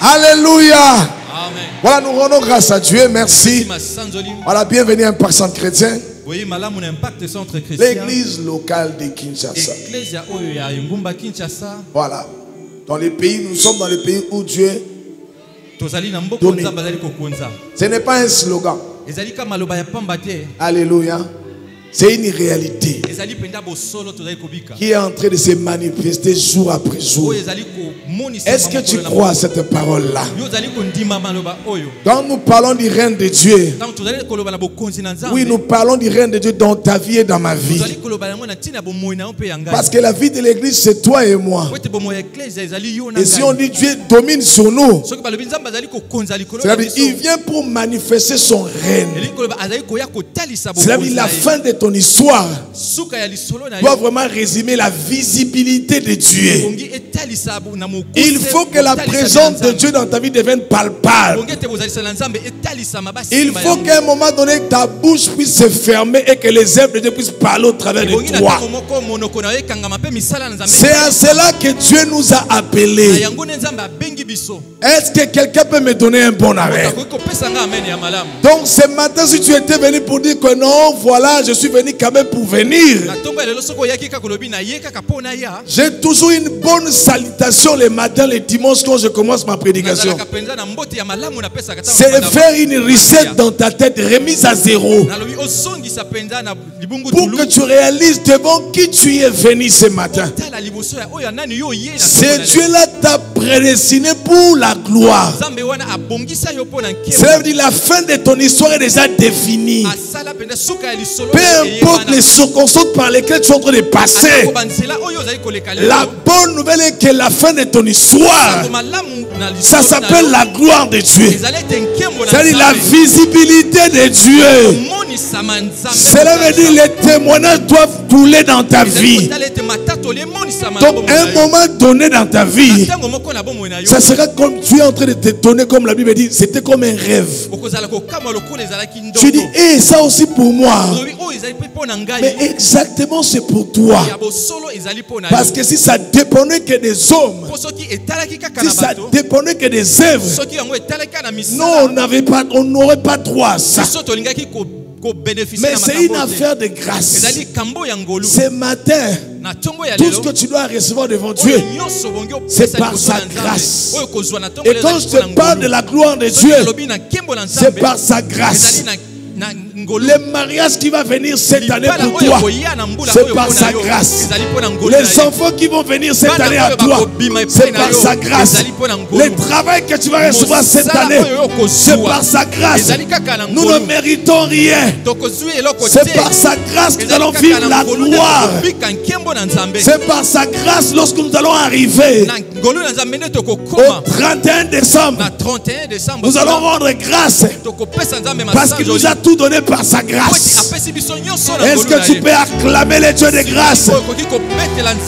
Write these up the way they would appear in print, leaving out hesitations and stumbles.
Alléluia. Amen. Voilà, nous rendons grâce à Dieu. Merci. Voilà, bienvenue à Impact Centre Chrétien. L'église locale de Kinshasa. Voilà. Dans les pays, nous sommes dans les pays où Dieu donne. Ce n'est pas un slogan. Alléluia. C'est une réalité qui est en train de se manifester jour après jour. Est-ce que tu crois à cette parole-là? Quand nous parlons du règne de Dieu, oui, nous parlons du règne de Dieu dans ta vie et dans ma vie. Parce que la vie de l'église, c'est toi et moi. Et si on dit Dieu domine sur nous, c'est-à-dire il vient pour manifester son règne. C'est-à-dire la fin de ton histoire doit vraiment résumer la visibilité de Dieu. Il faut que la présence de Dieu dans ta vie devienne palpable. Il faut qu'à un moment donné ta bouche puisse se fermer et que les œuvres de Dieu puissent parler au travers de toi. C'est à cela que Dieu nous a appelés. Est-ce que quelqu'un peut me donner un bon amen? Donc ce matin, si tu étais venu pour dire que non, voilà, je suis venu quand même pour venir, j'ai toujours une bonne salutation les matins, les dimanches quand je commence ma prédication. C'est faire une reset dans ta tête, remise à zéro, pour que tu réalises devant qui tu es venu ce matin. C'est Dieu-là t'a prédestiné pour la gloire. Ça veut dire la fin de ton histoire est déjà définie. Peu importe les circonstances par lesquelles tu es en train de passer, la bonne nouvelle est que la fin de ton histoire, ça s'appelle la gloire de Dieu. C'est-à-dire la visibilité de Dieu. Cela veut dire les témoignages doivent couler dans ta vie. Donc un moment donné dans ta vie, ça sera comme tu es en train de te donner, comme la Bible dit, c'était comme un rêve. Tu dis, et ça aussi pour moi. Mais exactement c'est pour toi. Parce que si ça dépendait que des hommes, si ça dépendait que des œuvres, non, on n'aurait pas droit à ça. Mais c'est une affaire de grâce. Ce matin, tout ce que tu dois recevoir devant Dieu, c'est par sa grâce. Et quand je te parle de la gloire de Dieu, c'est par sa grâce. Le mariage qui va venir cette année pour toi, c'est par sa grâce. Les enfants qui vont venir cette année à toi, c'est par sa grâce. Le travail que tu vas recevoir cette année, c'est par sa grâce. Nous ne méritons rien. C'est par sa grâce que nous allons vivre la gloire. C'est par sa grâce lorsque nous allons arriver au 31 décembre. Nous allons rendre grâce parce qu'il nous a tout donné par sa grâce. Est-ce que tu peux acclamer les dieux de grâce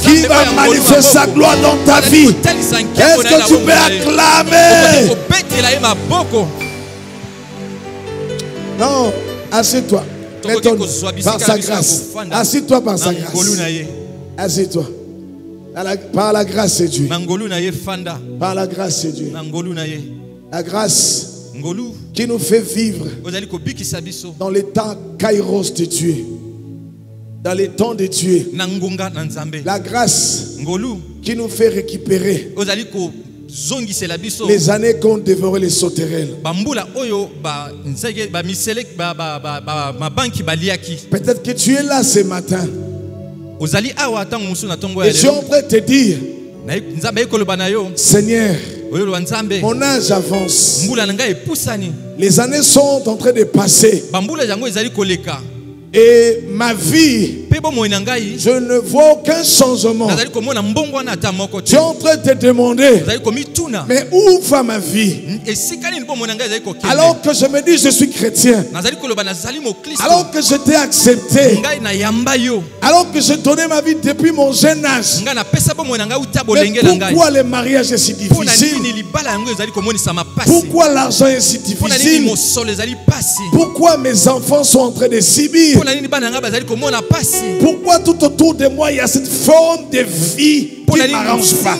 qui va manifester sa gloire dans ta vie? Est-ce que tu peux acclamer? Non, assieds-toi. Par sa grâce. Assieds-toi par sa grâce. Assieds-toi. Par la grâce de Dieu. Par la grâce de Dieu. La grâce qui nous fait vivre dans les temps kairos de Dieu, dans les temps de Dieu. La grâce qui nous fait récupérer les années qu'on dévorait les sauterelles. Peut-être que tu es là ce matin et tu es en train de te dire, Seigneur, mon âge avance. Les années sont en train de passer. Et ma vie, je ne vois aucun changement. Tu es en train de te demander, mais où va ma vie? Alors que je me dis je suis chrétien, alors que je t'ai accepté, alors que j'ai donné ma vie depuis mon jeune âge, mais pourquoi le mariage est si difficile? Pourquoi l'argent est si difficile? Pourquoi mes enfants sont en train de subir? Pourquoi tout autour de moi il y a cette forme de vie qui ne m'arrange pas?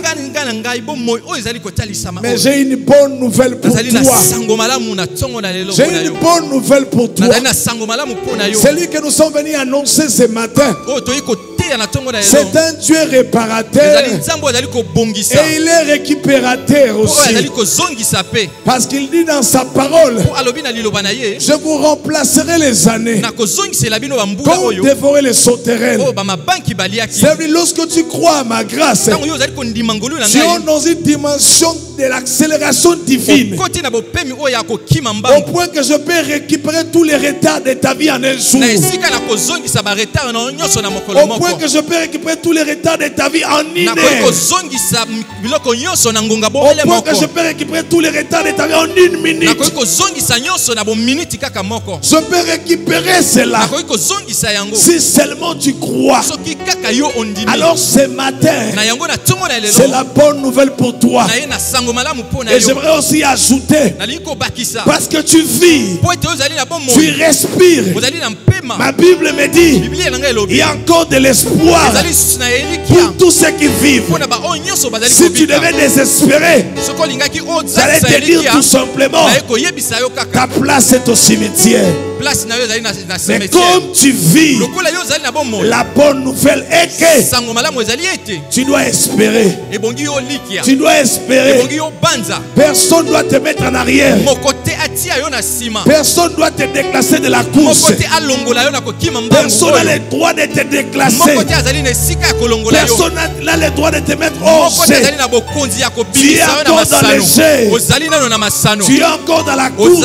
Mais j'ai une bonne nouvelle pour toi. J'ai une bonne nouvelle pour toi. Celui que nous sommes venus annoncer ce matin, c'est un Dieu réparateur et il est récupérateur aussi. Parce qu'il dit dans sa parole, je vous remplacerai les années comme dévorer les sauterelles. C'est lorsque tu crois à ma grâce, tu es dans une dimension de l'accélération divine, au point que je peux récupérer tous les retards de ta vie en un jour, au point que je peux récupérer tous les retards de ta vie en une heure, au point que je peux récupérer tous les retards de ta vie en une minute. Je peux récupérer cela si seulement tu crois. Alors ce matin, c'est la bonne nouvelle pour toi. Et j'aimerais aussi ajouter, parce que tu vis, tu respires. Ma Bible me dit, il y a encore de l'espoir pour tous ceux qui vivent. Si tu devais désespérer, j'allais te dire tout simplement, ta place est au cimetière. Mais comme tu vis, la bonne nouvelle est que tu dois espérer. Tu dois espérer. Personne ne doit te mettre en arrière. Personne ne doit te déclasser de la course. Personne n'a le droit de te déclasser. Personne n'a le droit de te mettre hors jeu. Tu es encore dans le jeu. Tu es encore dans la course.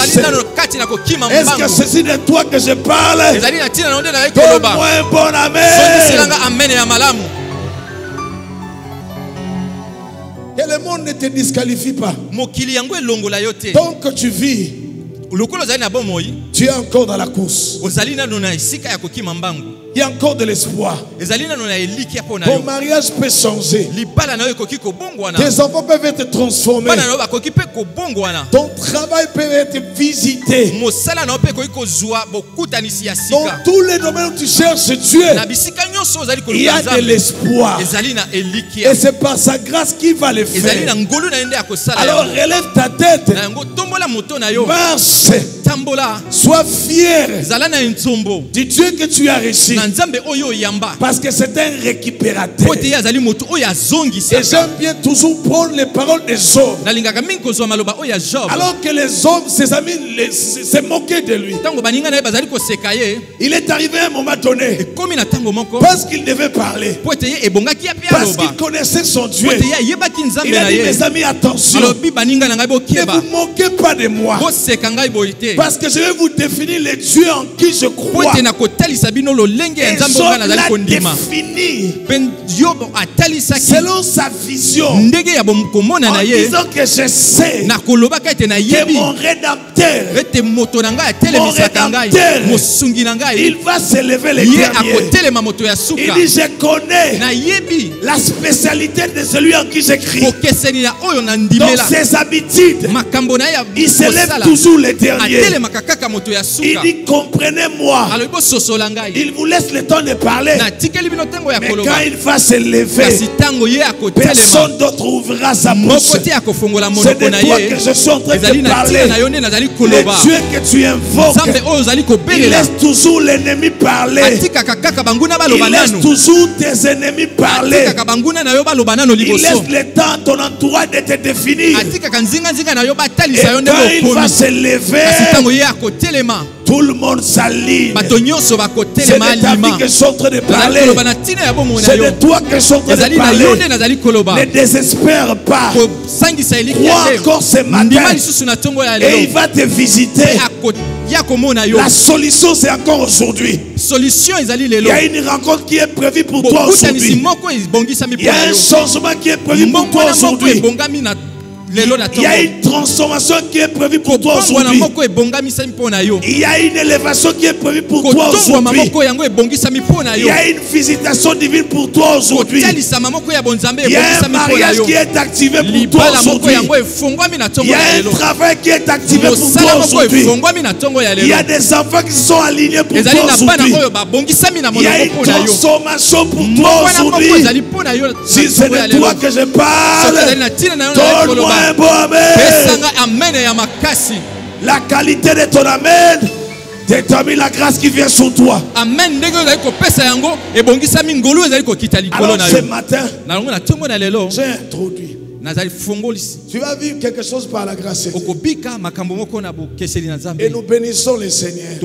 Est-ce que ceci de toi que je parle? Donne-moi un bon amen. Que le monde ne te disqualifie pas. Tant que tu vis, tu es encore dans la course. Il y a encore de l'espoir. Ton mariage peut changer. Tes enfants peuvent être transformés. Ton travail peut être visité. Dans tous les domaines où tu cherches Dieu, il y a de l'espoir. Et c'est par sa grâce qu'il va le faire. Alors relève ta tête. Marche. Sois fier du Dieu que tu as reçu. Parce que c'est un récupérateur. Et j'aime bien toujours prendre les paroles des hommes. Alors que les hommes, ses amis, se moquaient de lui. Il est arrivé à un moment donné, parce qu'il devait parler, parce qu'il connaissait son Dieu, il a dit, mes amis, attention, ne vous moquez pas de moi, parce que je vais vous définir le Dieu en qui je crois. Et Job l'a défini selon sa vision, en disant que je sais que mon rédempteur, il va s'élever les derniers. Il dit, je connais la spécialité de celui en qui j'écris. Dans ses habitudes, il s'élève toujours les derniers. Il dit, comprenez-moi. Il vous laisse le temps de parler. Mais quand il va se lever, personne d'autre ouvrira sa bouche. C'est de toi que je suis en train de parler. Le Dieu que tu invoques, il laisse toujours l'ennemi parler. Il laisse toujours tes ennemis parler. Il laisse le temps à ton entourage de te définir. Et quand il va se lever, tout le monde s'aligne. C'est de ta vie que je suis en train de parler. C'est de toi que je suis en train de parler. Ne désespère pas. Crois encore ce matin. Et il va te visiter. La solution, c'est encore aujourd'hui. Il y a une rencontre qui est prévue pour toi aujourd'hui. Il y a un changement qui est prévu pour toi aujourd'hui. Il y a une transformation qui est prévue pour toi aujourd'hui. Il y a une élévation qui est prévue pour toi aujourd'hui. Il y a une visitation divine pour toi aujourd'hui. Il y a un mariage qui est activé pour toi aujourd'hui. Il y a un travail qui est activé pour toi aujourd'hui. Il y a des enfants qui sont alignés pour toi aujourd'hui. Il y a une transformation pour toi aujourd'hui. Si c'est de toi que je parle, donne-moi un bon amen. La qualité de ton amen détermine la grâce qui vient sur toi. Amen. Alors ce matin, j'ai introduit. Tu vas vivre quelque chose par la grâce de Dieu. Et nous bénissons le Seigneur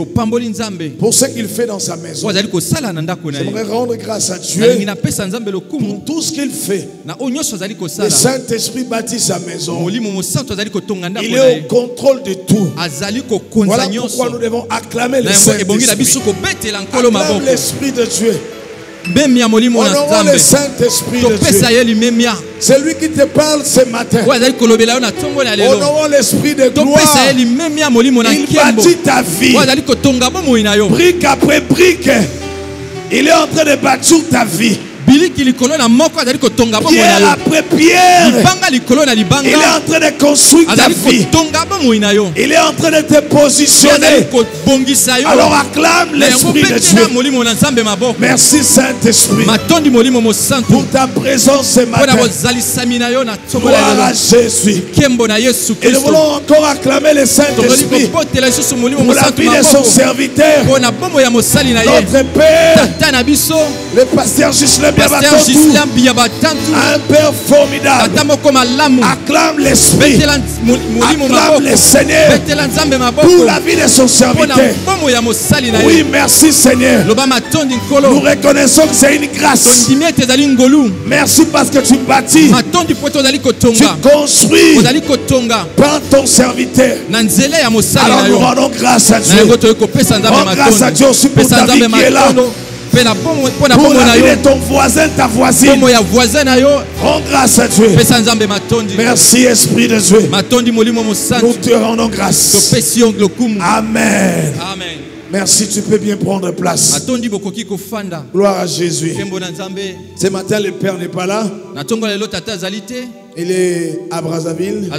pour ce qu'il fait dans sa maison. J'aimerais rendre grâce à Dieu pour tout ce qu'il fait. Le Saint-Esprit bâtit sa maison. Il est au contrôle de tout. Voilà pourquoi nous devons acclamer le Saint-Esprit. Acclame l'Esprit de Dieu. Honorons le Saint-Esprit de Dieu. C'est lui qui te parle ce matin. Honorons l'Esprit de gloire. Il bâtit ta vie. Brique après brique. Il est en train de bâtir ta vie. Pierre après pierre, il est en train de construire ta vie. Il est en train de te positionner. Alors acclame l'Esprit de Dieu. Merci Saint-Esprit pour ta présence ce matin. Gloire à Jésus. Et nous voulons encore acclamer le Saint-Esprit pour la vie de son serviteur, notre Père, le pasteur Gislain Biabatantou, un Père formidable. Acclame l'Esprit, acclame le Seigneur pour la vie de son serviteur. Oui, merci Seigneur. Nous reconnaissons que c'est une grâce. Merci parce que tu bâtis, tu construis par ton serviteur. Alors nous rendons grâce à Dieu. Rends grâce à Dieu aussi pour ta vie qui est là. Pour la vie de ton voisin, ta voisine. Rends grâce à Dieu. Merci Esprit de Dieu. Nous te rendons grâce. Amen. Merci, tu peux bien prendre place. Gloire à Jésus. Ce matin, le Père n'est pas là. Il est à Brazzaville.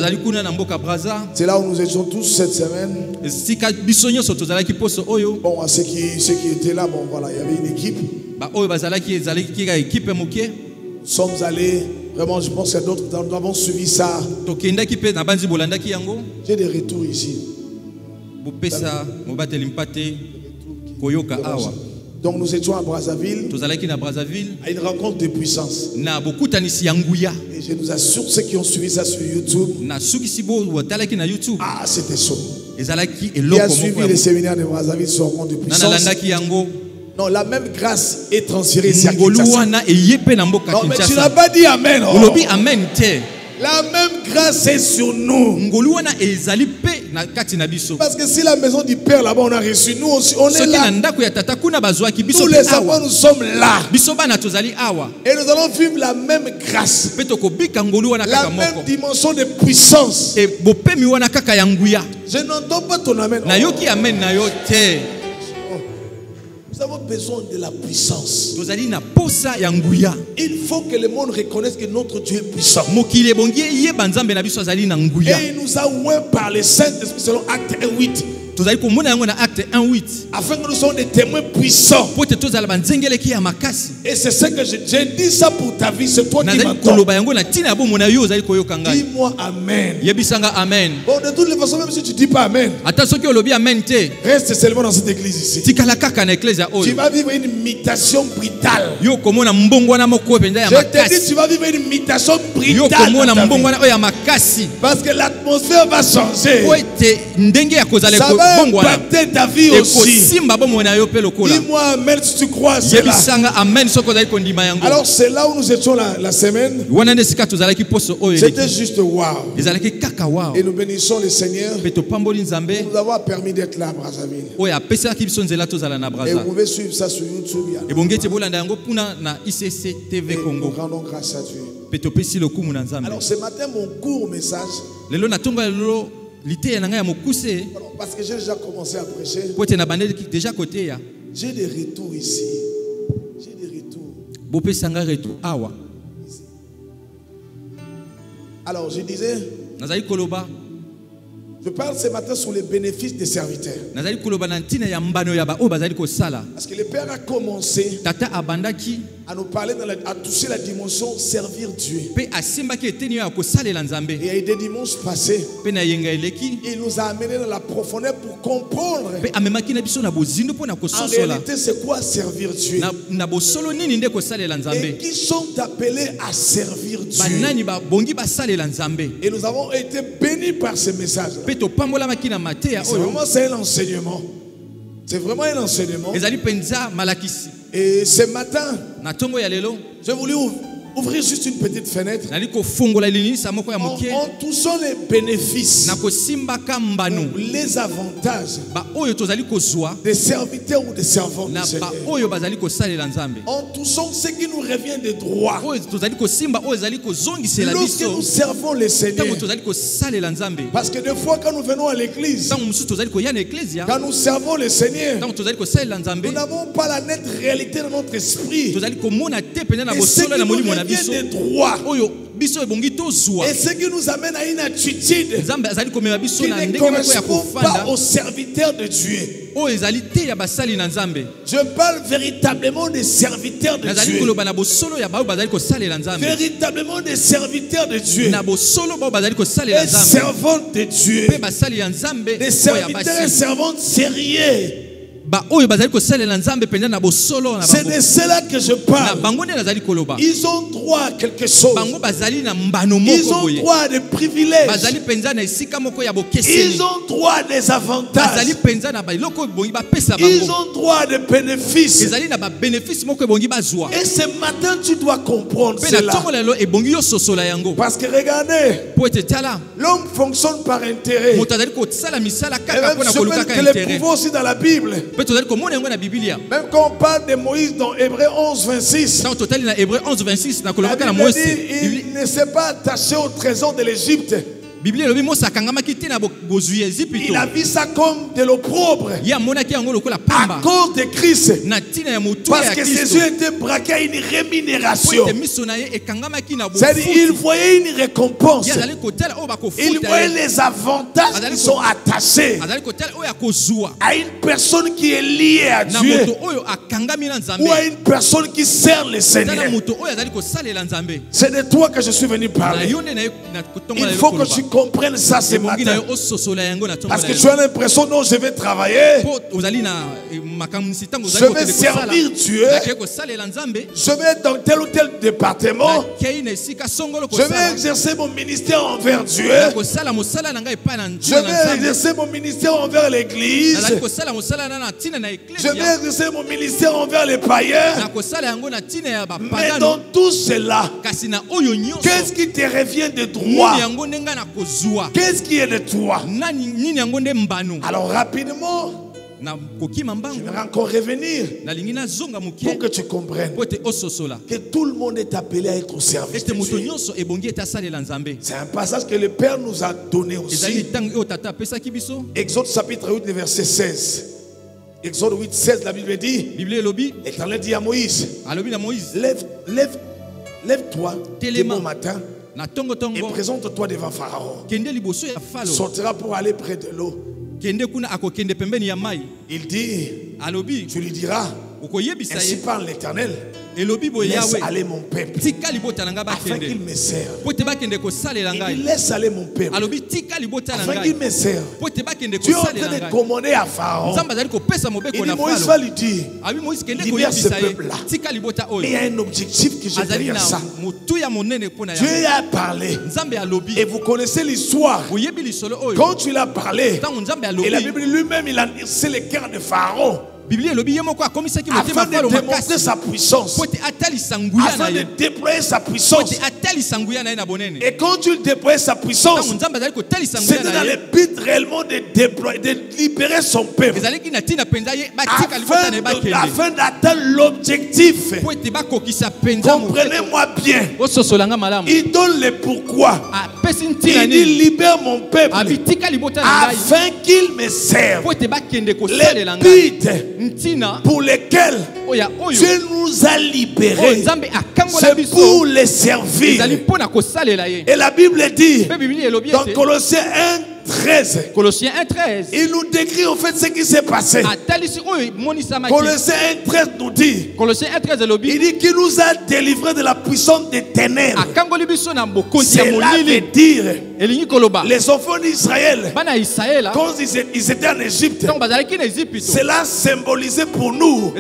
C'est là où nous étions tous cette semaine. Bon, à ceux qui étaient là, bon voilà, il y avait une équipe. Nous sommes allés, vraiment je pense que d'autres, nous avons suivi ça. J'ai des retours ici. Donc nous étions à Brazzaville, à une rencontre de puissance. Et je nous assure ceux qui ont suivi ça sur YouTube, ah c'était chaud. Qui a suivi les séminaires de Brazzaville sur rencontre de puissance. Non, la même grâce est transférée ici à Kinshasa. Non, mais tu n'as pas dit Amen. Oh. La même grâce est sur nous. Parce que si la maison du Père là-bas on a reçu, nous aussi on est là. Tous les enfants nous sommes là. Et nous allons vivre la même grâce. La même dimension de puissance. Je n'entends pas ton amen. Nous avons besoin de la puissance. Il faut que le monde reconnaisse que notre Dieu est puissant. Et il nous a oint par le Saint-Esprit selon Acte 1:8. Afin que nous soyons des témoins puissants. Et c'est ce que j'ai dit ça pour ta vie. C'est toi qui m'entends. Dis-moi Amen. Bon, de toutes les façons, même si tu ne dis pas Amen, reste seulement dans cette église ici. Tu vas vivre une imitation brutale. Je te dis, tu vas vivre une imitation brutale. Parce que l'atmosphère va changer. Ça va impacter ta vie aussi. Dis-moi Amen si tu crois cela. Alors c'est là où nous étions la semaine. C'était juste wow. Et nous bénissons le Seigneur pour nous avoir permis d'être là à Brazzaville. Et vous pouvez suivre ça sur YouTube. Et nous rendons grâce à Dieu. Alors ce matin, mon court message, parce que j'ai déjà commencé à prêcher, j'ai des retours ici. J'ai des retours. Alors je disais, je parle ce matin sur les bénéfices des serviteurs. Parce que le Père a commencé à nous parler, à toucher la dimension servir Dieu. Et il y a des dimanches passés, il nous a amené dans la profondeur pour comprendre en réalité c'est quoi servir Dieu. Et qui sont appelés à servir Dieu. Et nous avons été bénis par ce message. C'est un enseignement. C'est vraiment un enseignement. Et ce matin, j'ai voulu ouvrir juste une petite fenêtre en touchant les bénéfices, les avantages des serviteurs ou des servants du Seigneur, en touchant ce qui nous revient de droit. Lorsque nous servons le Seigneur, parce que des fois quand nous venons à l'église, quand nous servons le Seigneur, nous n'avons pas la nette réalité de notre esprit et ce qui nous revient de droit. Et ce qui nous amène à une attitude qui ne correspond pas aux serviteurs de Dieu. Je parle véritablement des serviteurs de Dieu. Véritablement des serviteurs de Dieu. Des servants de Dieu. Des serviteurs et servantes sérieux. C'est de cela que je parle. Ils ont droit à quelque chose. Ils ont droit à des privilèges. Ils ont droit à des avantages. Ils ont droit à des bénéfices. Et ce matin tu dois comprendre cela. Parce que regardez, l'homme fonctionne par intérêt. Et même je peux te le prouver aussi dans la Bible. Même quand on parle de Moïse dans Hébreux 11:26, il ne s'est pas attaché au trésor de l'Égypte. Il a vu ça comme de l'opprobre à cause de Christ, parce que ses yeux étaient braqués à une rémunération. C'est-à-dire il voyait une récompense, il voyait les avantages qui sont attachés à une personne qui est liée à Dieu ou à une personne qui sert le Seigneur. C'est de toi que je suis venu parler. Il faut que tu comprennes ça ce matin, parce que tu as l'impression non, je vais travailler, je vais servir Dieu, je vais être dans tel ou tel département, je vais exercer mon ministère envers Dieu, je vais exercer mon ministère envers l'église, je vais exercer mon ministère envers les païens. Mais dans tout cela, qu'est-ce qui te revient de droit? Qu'est-ce qui est de toi? Alors rapidement, je vais encore revenir pour que tu comprennes que tout le monde est appelé à être au service de Dieu. C'est un passage que le Père nous a donné aussi. Exode chapitre 8, verset 16. Exode 8, 16, la Bible dit, l'Éternel dit à Moïse, lève-toi dès bon matin et présente-toi devant Pharaon. Sortira pour aller près de l'eau. Il dit, tu lui diras, ainsi parle l'Éternel, laisse aller mon peuple afin qu'il me serve. Il laisse aller mon peuple afin qu'il me serve. Tu es en train de commander à Pharaon. Il dit, Moïse va lui dire, libère ce peuple-là. Mais il y a un objectif que j'ai derrière ça. Dieu a parlé. Et vous connaissez l'histoire. Quand tu l'as parlé, et la Bible lui-même, il a laissé le cœur de Pharaon. afin de démontrer sa puissance, afin de déployer sa puissance. Et quand Dieu déployait sa puissance, c'était dans le but réellement de déployer, de libérer son peuple, afin d'atteindre l'objectif. Comprenez-moi bien. Il donne le pourquoi. Il dit libère mon peuple afin qu'il me serve. Les buts pour lesquels Dieu nous a libérés, c'est pour les servir. Et la Bible dit dans Colossiens 1:13, il nous décrit en fait ce qui s'est passé. Colossiens 1:13 nous dit, il dit qu'il nous a délivrés de la puissance des ténèbres. Cela veut dire les enfants d'Israël, quand ils étaient en Égypte, cela symbolisait pour nous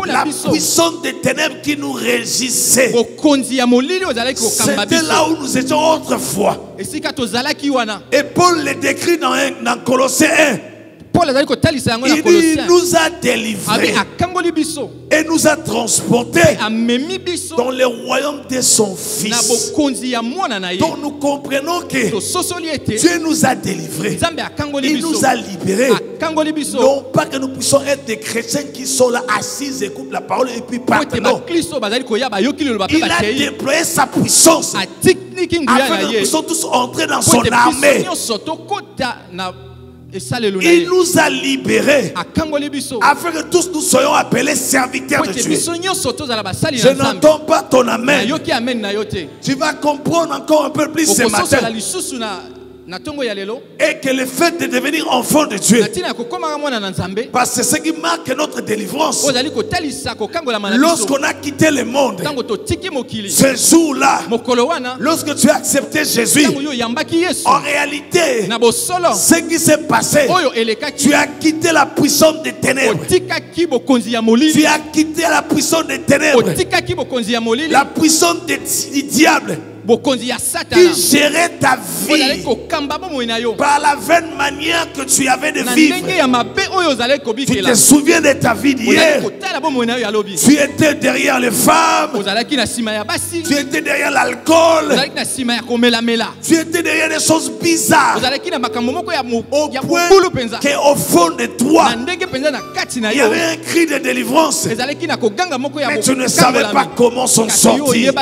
la puissance des ténèbres qui nous régissait. C'était là où nous étions autrefois. Et Paul le décrit dans Colossiens 1. Il nous a délivrés et nous a transportés dans le royaume de son Fils. Donc nous comprenons que Dieu nous a délivrés, il nous a libérés. Non pas que nous puissions être des chrétiens qui sont là assis, écoutent la parole et puis partent. Non. Il a déployé sa puissance afin que nous puissions tous entrer dans son armée. Il nous a libérés afin que tous nous soyons appelés serviteurs de Dieu. Je n'entends pas ton amen. Tu vas comprendre encore un peu plus ce matin. Et que le fait de devenir enfant de Dieu, parce que c'est ce qui marque notre délivrance. Lorsqu'on a quitté le monde, ce jour-là, lorsque tu as accepté Jésus, en réalité, ce qui s'est passé, tu as quitté la puissance des ténèbres. Tu as quitté la puissance des ténèbres, la puissance du diable qui gérait ta vie par la vaine manière que tu avais de vivre. Tu te souviens de ta vie d'hier. Tu étais derrière les femmes, tu étais derrière l'alcool, tu étais derrière des choses bizarres, au point qu'au fond de toi il y avait un cri de délivrance, mais tu ne savais pas comment s'en sortir.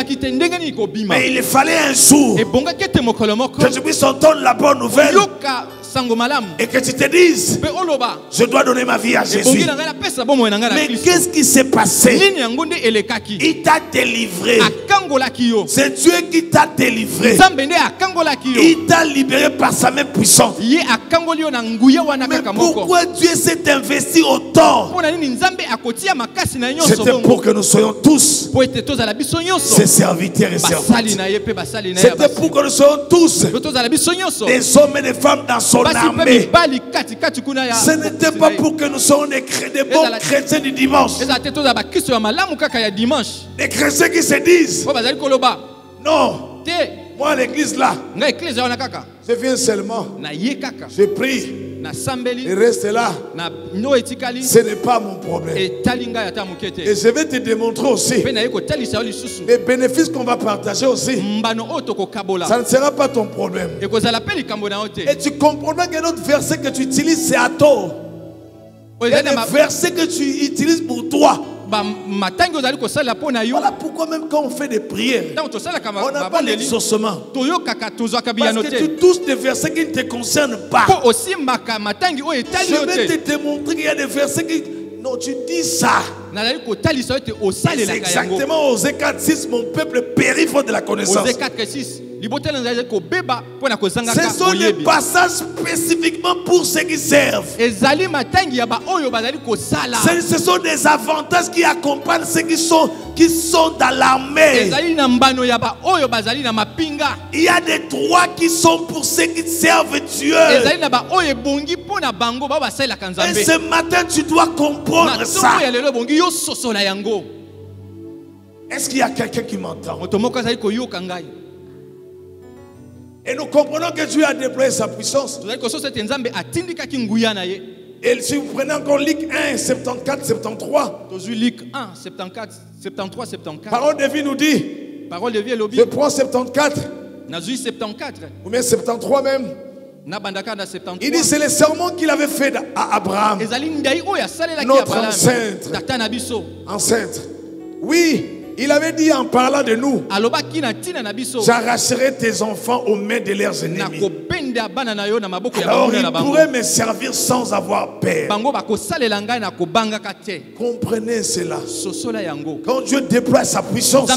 Mais il fallait un jour que tu puisses entendre la bonne nouvelle et que tu te dises, je dois donner ma vie à Jésus. Mais qu'est-ce qui s'est passé? Il t'a délivré. C'est Dieu qui t'a délivré. Il t'a libéré par sa main puissante. Mais pourquoi Dieu s'est investi autant? C'était pour que nous soyons tous ses serviteurs et servantes. C'était pour que nous soyons tous des hommes et des femmes dans son armée. Ce n'était pas pour que nous soyons des bons chrétiens du dimanche. Des chrétiens qui se disent, non, moi à l'église là, je viens seulement, je prie, et reste là, ce n'est pas mon problème. Et je vais te démontrer aussi les bénéfices qu'on va partager aussi. Ça ne sera pas ton problème. Et tu comprendras qu'un autre verset que tu utilises, c'est à tort. Il y a des versets que tu utilises pour toi. Voilà pourquoi même quand on fait des prières, on n'a pas l'exaucement. Parce que tu touches des versets qui ne te concernent pas. Je vais te démontrer qu'il y a des versets qui... Non, tu dis ça. C'est exactement Osée 4:6, mon peuple périt faute de la connaissance. Ce sont des passages spécifiquement pour ceux qui servent. Ce sont des avantages qui accompagnent ceux qui sont dans l'armée. Il y a des droits qui sont pour ceux qui servent Dieu. Et ce matin, tu dois comprendre ça. Est-ce qu'il y a quelqu'un qui m'entend? Et nous comprenons que Dieu a déployé sa puissance. Et si vous prenez encore Luc 1, 74, 73. Luc 1, 74, 73, 74. Parole de vie nous dit. Parole de vie lobby. Je prends 74. Nazui 74. Ou bien 73 même. Il dit c'est le serment qu'il avait fait à Abraham. Notre ancêtre. Oui, il avait dit en parlant de nous, j'arracherai tes enfants aux mains de leurs ennemis. Alors ils pourraient me servir sans avoir peur. Comprenez cela. Quand Dieu déploie sa puissance,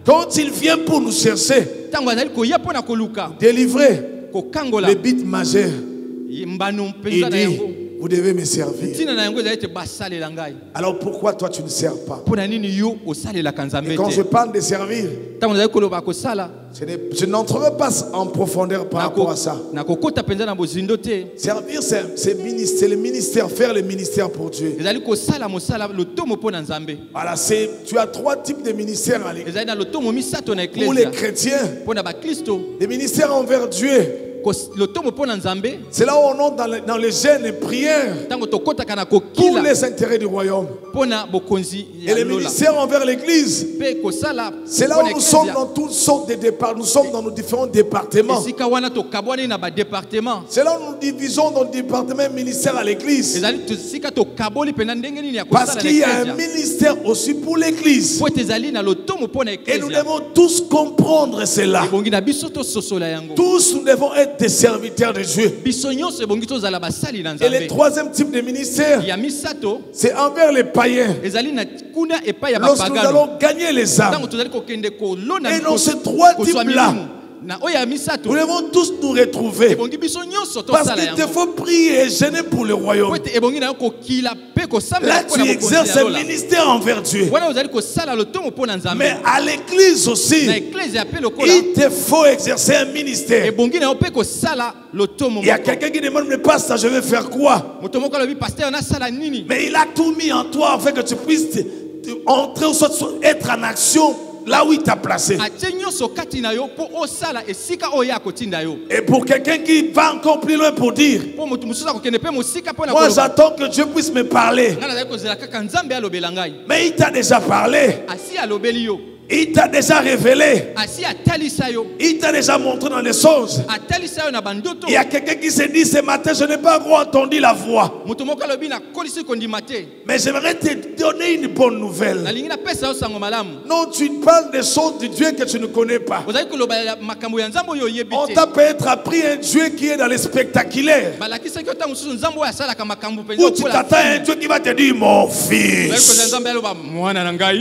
quand il vient pour nous chercher, délivrer les bites majeures, il dit, vous devez me servir. Alors pourquoi toi tu ne sers pas? Et quand je parle de servir, je n'entrerai pas en profondeur par rapport à ça. Servir, c'est le ministère, faire le ministère pour Dieu. Voilà, tu as trois types de ministères à l'église. Pour les chrétiens, les ministères envers Dieu. C'est là où on entre dans les jeûnes et prières pour les intérêts du royaume. Et les ministères envers l'église, c'est là où nous sommes dans toutes sortes de départements. Nous sommes dans nos différents départements. C'est là où nous divisons nos départements ministères à l'église. Parce qu'il y a un ministère aussi pour l'église. Et nous devons tous comprendre cela. Tous nous devons être des serviteurs de Dieu. Et le troisième type de ministère, c'est envers les païens. Lorsque nous allons gagner les âmes. Et dans ces trois types-là, nous devons tous nous retrouver. Parce qu'il te faut prier et gêner pour le royaume. Là, tu exerces un ministère envers Dieu. Mais à l'église aussi, il te faut exercer un ministère. Il y a quelqu'un qui demande, mais pasteur, je vais faire quoi? Mais il a tout mis en toi afin que tu puisses entrer ou soit être en action là où il t'a placé. Et pour quelqu'un qui va encore plus loin pour dire, moi j'attends que Dieu puisse me parler. Mais il t'a déjà parlé. Il t'a déjà révélé. Il t'a déjà montré dans les choses. Il y a quelqu'un qui s'est dit ce matin, je n'ai pas encore entendu la voix. Mais j'aimerais te donner une bonne nouvelle. Non, tu parles des choses du Dieu que tu ne connais pas. On t'a peut-être appris un Dieu qui est dans les spectaculaires. Ou tu t'attends à un Dieu qui va te dire mon fils,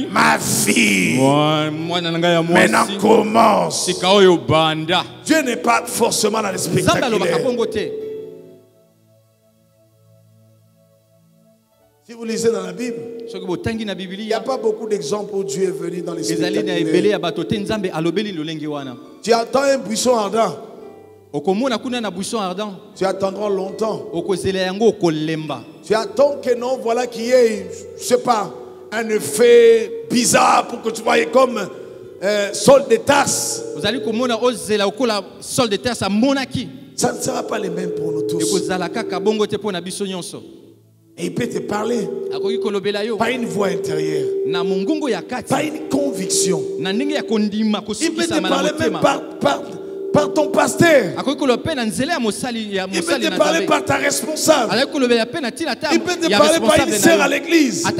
ma fille. Maintenant commence. Dieu n'est pas forcément dans les spectaculaires. Si vous lisez dans la Bible, il n'y a pas beaucoup d'exemples où Dieu est venu dans les spectaculaires. Tu attends un buisson ardent. Tu attendras longtemps. Tu attends que non, voilà qu'il y ait, je ne sais pas, un effet bizarre pour que tu voyes comme sol de tasse. Ça ne sera pas les mêmes pour nous tous. Et il peut te parler par une voix intérieure, par une conviction. Il peut te parler même par ton pasteur. Il peut te parler par ta responsable. Il peut te parler par une sœur à l'église, par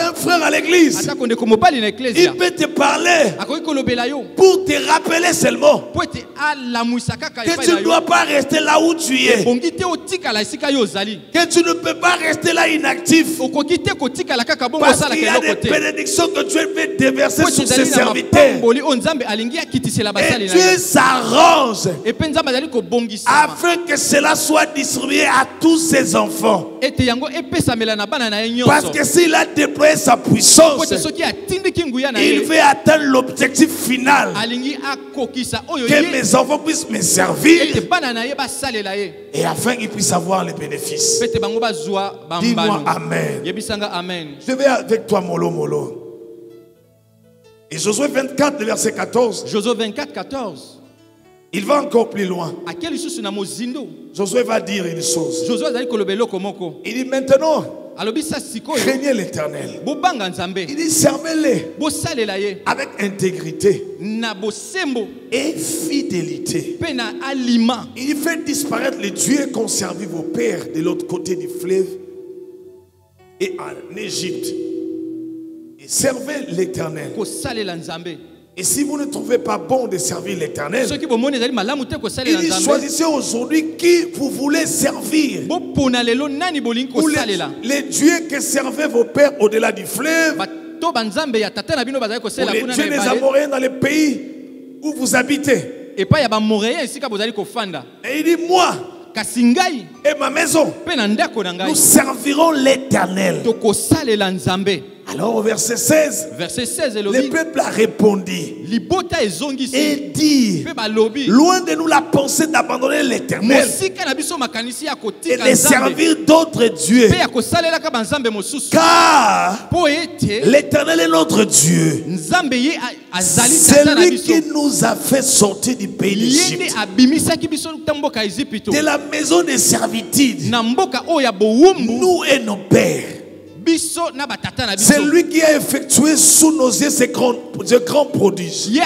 un frère à l'église. Il peut te parler pour te rappeler seulement que tu ne dois pas rester là où tu es, que tu ne peux pas rester là inactif, parce qu'il y a des bénédictions que Dieu veut déverser sur ses serviteurs. Et Dieu s'arrange afin que cela soit distribué à tous ses enfants. Parce que s'il a déployé sa puissance, il veut atteindre l'objectif final, que mes enfants puissent me servir et afin qu'ils puissent avoir les bénéfices. Dis-moi Amen. Je vais avec toi mollo mollo. Et Josué 24, verset 14. Josué 24, 14. Il va encore plus loin. Josué va dire une chose. Il dit maintenant, craignez l'Éternel. Il dit servez-les avec intégrité et fidélité. Il fait disparaître les dieux qu'ont servi vos pères de l'autre côté du fleuve et en Égypte. Et servez l'Éternel. Et si vous ne trouvez pas bon de servir l'Éternel, il dit choisissez aujourd'hui qui vous voulez servir. Ou les dieux que servaient vos pères au-delà du fleuve, ou les dieux des Amoréens dans les pays où vous habitez. Et il dit moi et ma maison, nous servirons l'Éternel. Alors au verset 16, le peuple a répondu et dit, loin de nous la pensée d'abandonner l'Éternel et de servir d'autres dieux, car l'Éternel est notre Dieu. C'est lui qui nous a fait sortir du pays d'Égypte, de la maison de servitude, nous et nos pères. C'est lui qui a effectué sous nos yeux ces grands prodiges et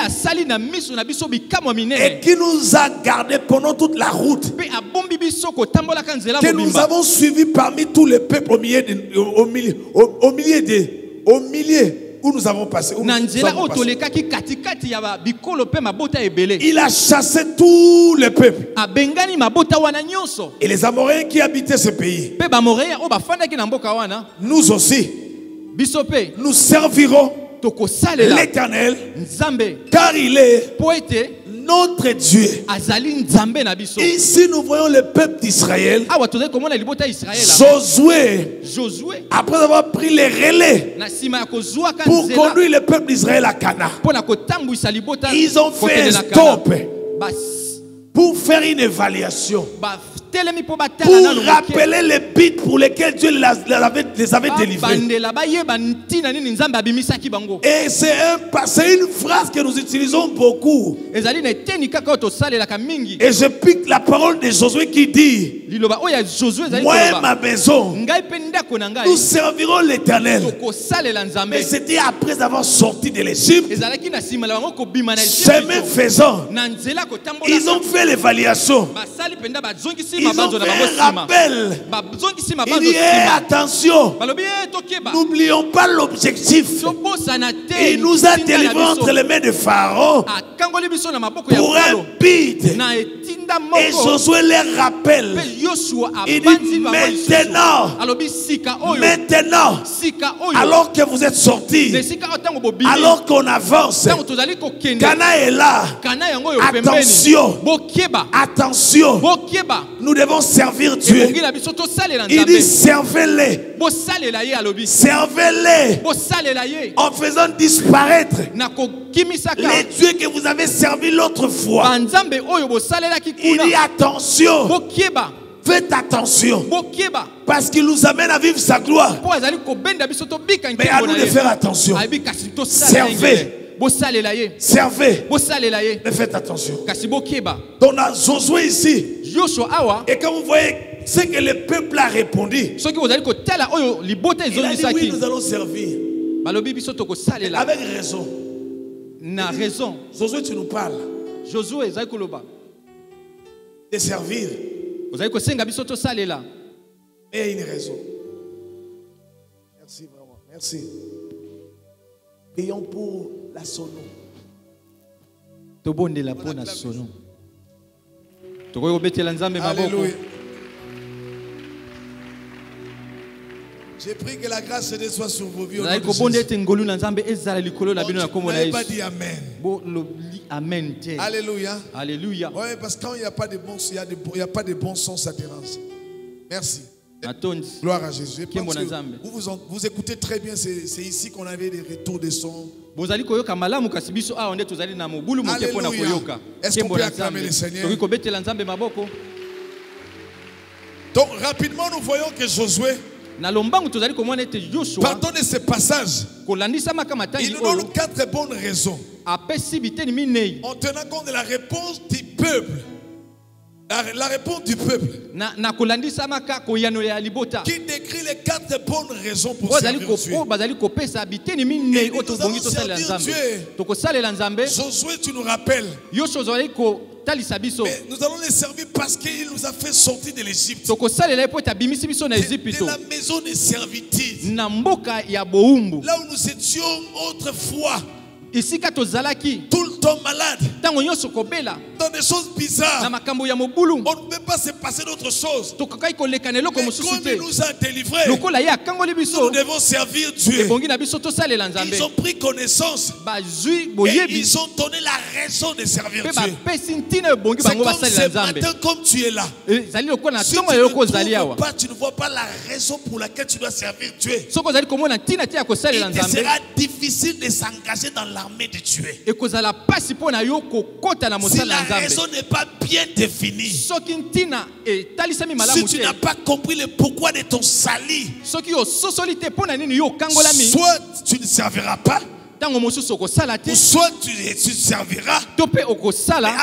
qui nous a gardés pendant toute la route que nous avons suivi parmi tous les peuples au milieu où nous avons passé. Il a chassé tous les peuples et les Amoréens qui habitaient ce pays. Nous aussi, nous servirons l'Éternel car il est notre Dieu. Ici nous voyons le peuple d'Israël. Josué, après avoir pris les relais pour conduire le peuple d'Israël à Canaan, ils ont fait un stop pour faire une évaluation, pour rappeler les buts pour lesquels Dieu les avait délivrés. Et c'est une phrase que nous utilisons beaucoup. Et je pique la parole de Josué qui dit, moi et ma maison, nous servirons l'Éternel. Mais c'était après avoir sorti de l'Égypte. Chemin faisant, ils ont fait l'évaluation. Ils ont fait un rappel. Il dit attention, n'oublions pas l'objectif. Il nous a délivrés entre les mains de Pharaon pour un but. Et Josué les rappelle. Il dit maintenant, alors que vous êtes sortis, alors qu'on avance, Cana est là. Attention, nous devons servir Dieu. Il dit servez-les en faisant disparaître les dieux que vous avez servis l'autre fois. Il dit attention, faites attention, parce qu'il nous amène à vivre sa gloire. Mais à nous de faire attention. Servez, mais faites attention. Donc dans Josué ici, et quand vous voyez ce que le peuple a répondu, il a dit oui, nous allons servir. Avec raison. Josué, tu nous parles de servir. Mais il y a une raison. Merci vraiment. Merci. Prions pour la sono. Alléluia. J'ai pris que la grâce de Dieu soit sur vos vies. Vous n'avez pas dit Amen. Alléluia. Alléluia. Oui, parce que quand il n'y a pas de bon son, il n'y a pas de bon son, ça dérange. Merci. Gloire à Jésus. Vous écoutez très bien, c'est ici qu'on avait des retours de son. Alléluia. Est-ce qu'on peut acclamer le Seigneur? Donc rapidement nous voyons que Josué Partons de ce passage. Il nous donne 4 bonnes raisons. En tenant compte de la réponse du peuple. La réponse du peuple. Qui décrit les 4 bonnes raisons pour servir Dieu. Et nous allons servir Dieu. Josué, tu nous rappelles. Mais nous allons les servir parce qu'il nous a fait sortir de l'Égypte. De la maison de servitude. Là où nous étions autrefois. Tout le temps malade. Dans des choses bizarres. On ne peut pas se passer d'autre chose. Mais comme il nous a délivrés, nous devons servir Dieu. Ils ont pris connaissance. Et ils ont donné la raison de servir Dieu. C'est comme ce matin, comme tu es là. Si tu ne trouves pas, tu ne vois pas la raison pour laquelle tu dois servir Dieu. Il te sera difficile de s'engager dans l'armée de Dieu. Si la raison n'est pas bien définie, si tu n'as pas compris le pourquoi de ton salut, soit tu ne serviras pas, ou soit tu serviras, mais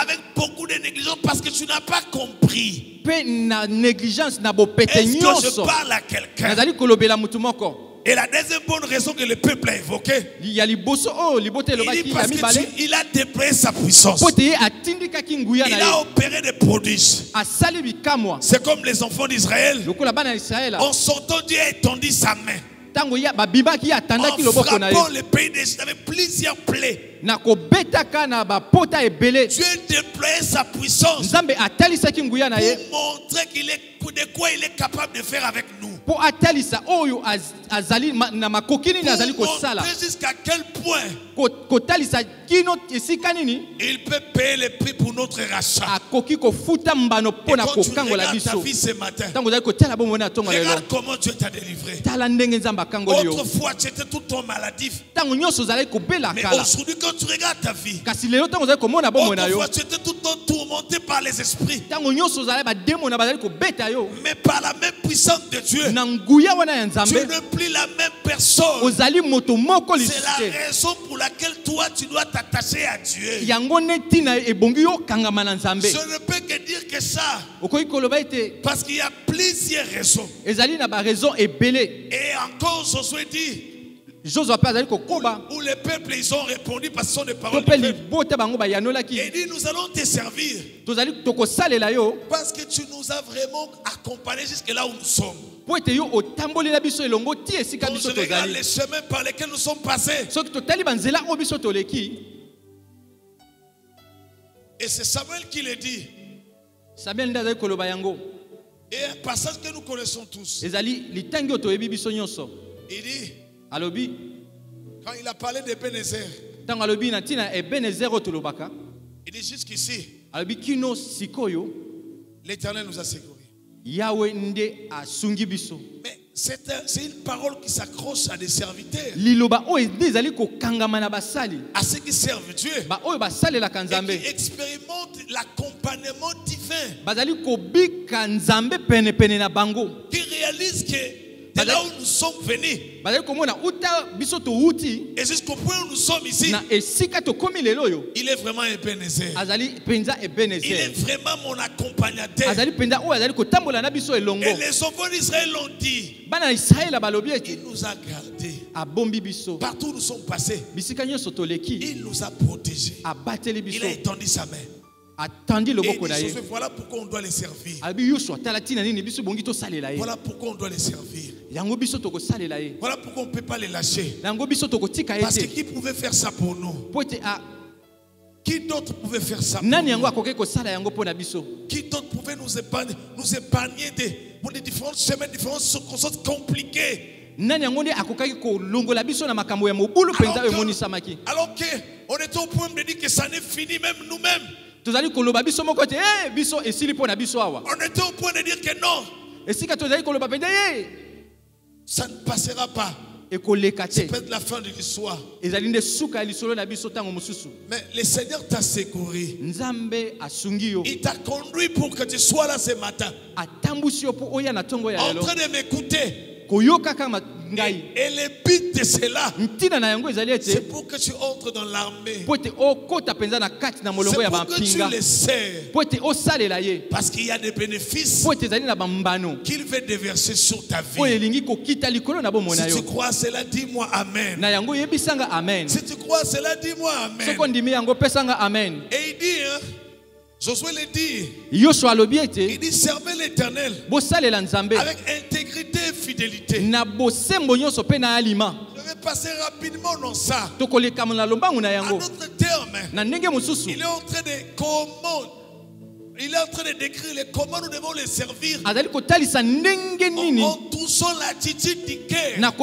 avec beaucoup de négligence parce que tu n'as pas compris. Est-ce que je parle à quelqu'un? Et la deuxième bonne raison que le peuple a évoquée, il dit parce qu'il a déployé sa puissance. Il a opéré des prodiges. C'est comme les enfants d'Israël. En sortant, Dieu a étendu sa main. En frappant le pays d'Égypte avec plusieurs plaies. Dieu déployait sa puissance pour montrer de quoi il est capable de faire avec nous. Pour montrer jusqu'à quel point il peut payer le prix pour notre rachat. Et quand tu regardes ta vie ce matin, regarde comment Dieu t'a délivré. Autrefois tu étais tout le temps maladif. Mais aujourd'hui quand tu regardes ta vie, autrefois tu étais tout le temps tourmenté par les esprits. Mais par la même puissance de Dieu, tu n'es plus la même personne. C'est la raison pour laquelle toi tu dois t'attacher à Dieu. Je ne peux que dire que ça, parce qu'il y a plusieurs raisons. Et encore Josué dit, où les peuples ils ont répondu parce que ce sont des paroles du peuple. Et dit nous allons te servir parce que tu nous as vraiment accompagnés jusque là où nous sommes. Quand je regarde les chemins par lesquels nous sommes passés, et c'est Samuel qui le dit. Et un passage que nous connaissons tous. Il dit, quand il a parlé d'Ebenezer, il dit jusqu'ici, l'Éternel nous a secourus. Mais c'est une parole qui s'accroche à des serviteurs, à ceux qui servent Dieu et qui expérimentent l'accompagnement divin, qui réalisent que de là où nous sommes venus et jusqu'au point où nous sommes ici, il est vraiment Ebenezer. Il est vraiment mon accompagnateur. Et les enfants d'Israël l'ont dit. Il nous a gardés. Partout où nous sommes passés, il nous a protégés. Il a étendu sa main. Et voilà pourquoi on doit les servir. Voilà pourquoi on doit les servir. Voilà pourquoi on ne peut pas les lâcher. Parce que qui pouvait faire ça pour nous? Qui d'autre pouvait faire ça pour nous? Qui d'autre pouvait nous épargner de différents chemins, de différentes circonstances compliquées? Alors qu'on était au point de dire que ça n'est fini, même nous-mêmes. On était au point de dire que non, ça ne passera pas. C'est peut-être la fin de l'histoire. Mais le Seigneur t'a secouru. Il t'a conduit pour que tu sois là ce matin, en train de m'écouter. Et le but de cela, c'est pour que tu entres dans l'armée. C'est pour que tu le sers. Parce qu'il y a des bénéfices qu'il veut déverser sur ta vie. Si tu crois cela, dis-moi Amen. Si tu crois cela, dis-moi Amen. Et il dit, Josué le dit, il dit servez l'Éternel avec intégrité et fidélité. Je vais passer rapidement dans ça. En d'autres termes, il est en train de décrire comment nous devons les servir en touchant l'attitude du cœur. Parce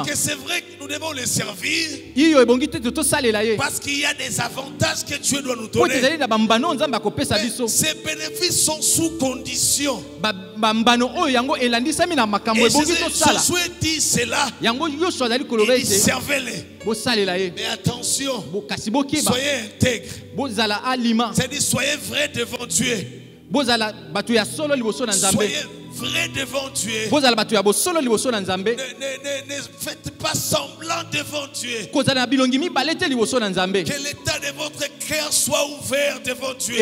que c'est vrai que nous devons les servir. Parce qu'il y a des avantages que Dieu doit nous donner. Mais ces bénéfices sont sous condition. Et Josué dit cela. Il dit servez-les. Mais attention, soyez intègres. C'est-à-dire soyez vrais devant Dieu. Soyez vrai devant Dieu. Ne faites pas semblant devant Dieu. Que l'état de votre cœur soit ouvert devant Dieu.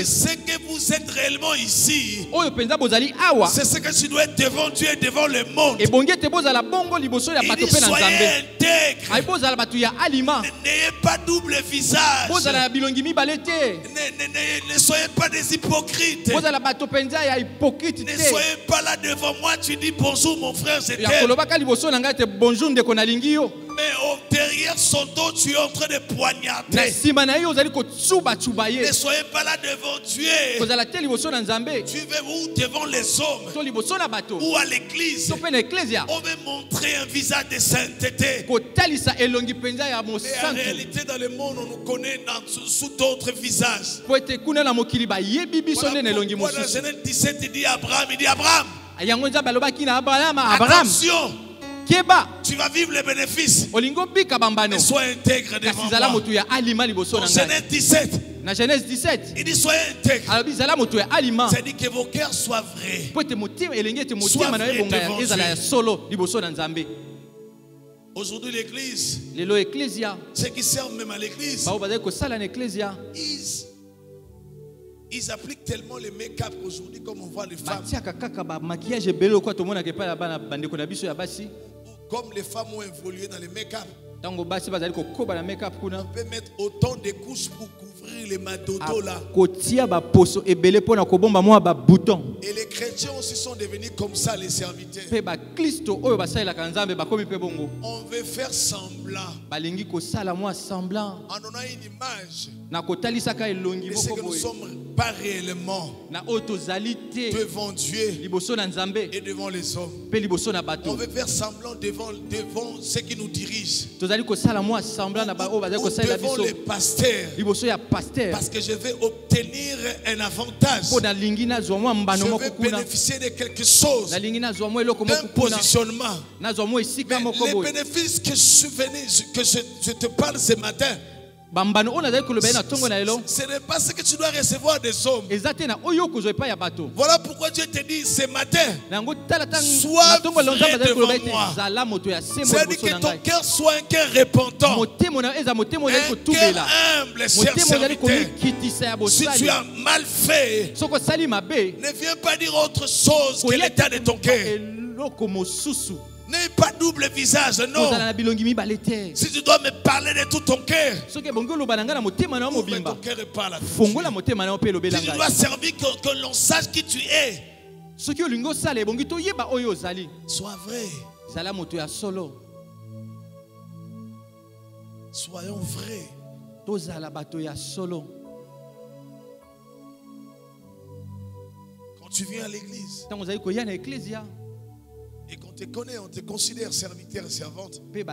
C'est que vous êtes réellement ici. C'est ce que tu dois être devant Dieu et devant le monde. Il dit soyez intègres. N'ayez pas double visage. Ne soyez pas des hypocrites. Ne soyez pas là devant moi, tu dis bonjour mon frère, je t'aime. Mais derrière son dos, tu es en train de poignarder. Ne soyez pas là devant Dieu. Tu vas où devant les hommes ou à l'église. On veut montrer un visage de sainteté. Mais en réalité, dans le monde, on nous connaît sous d'autres visages. Voilà pourquoi dans Genèse 17, il dit Abraham, attention. Tu vas vivre les bénéfices. Mais sois intègre devant moi. Dans Genèse 17, il dit soyez intègre. C'est-à-dire que vos cœurs soient vrais. Sois vrai devant Dieu. Aujourd'hui l'église, ceux qui servent même à l'église, ils appliquent tellement le make-up aujourd'hui comme on voit les femmes. Comme les femmes ont évolué dans le make-up. On peut mettre autant de couches pour couvrir les madodos là. Et les chrétiens aussi sont devenus comme ça, les serviteurs. On veut faire semblant. En donnant une image. Mais c'est que nous ne sommes pas réellement devant Dieu et devant les hommes. On veut faire semblant devant ceux qui nous dirigent. Devant les pasteurs. Parce que je vais obtenir un avantage. Je vais bénéficier de quelque chose. D'un positionnement. Mais les bénéfices que je te parle ce matin, ce n'est pas ce que tu dois recevoir des hommes. Voilà pourquoi Dieu te dit ce matin, sois vrai devant moi. C'est-à-dire que ton cœur soit un cœur repentant, un cœur humble, cher serviteur. Si tu as mal fait, ne viens pas dire autre chose que l'état de ton cœur. N'aie pas double visage, non. Si tu dois me parler de tout ton cœur, ouvre ton cœur et parle à Dieu. Si tu dois servir, que l'on sache qui tu es. Sois vrai. Soyons vrais. Quand tu viens à l'église et qu'on te connaît, on te considère serviteur et servante. Et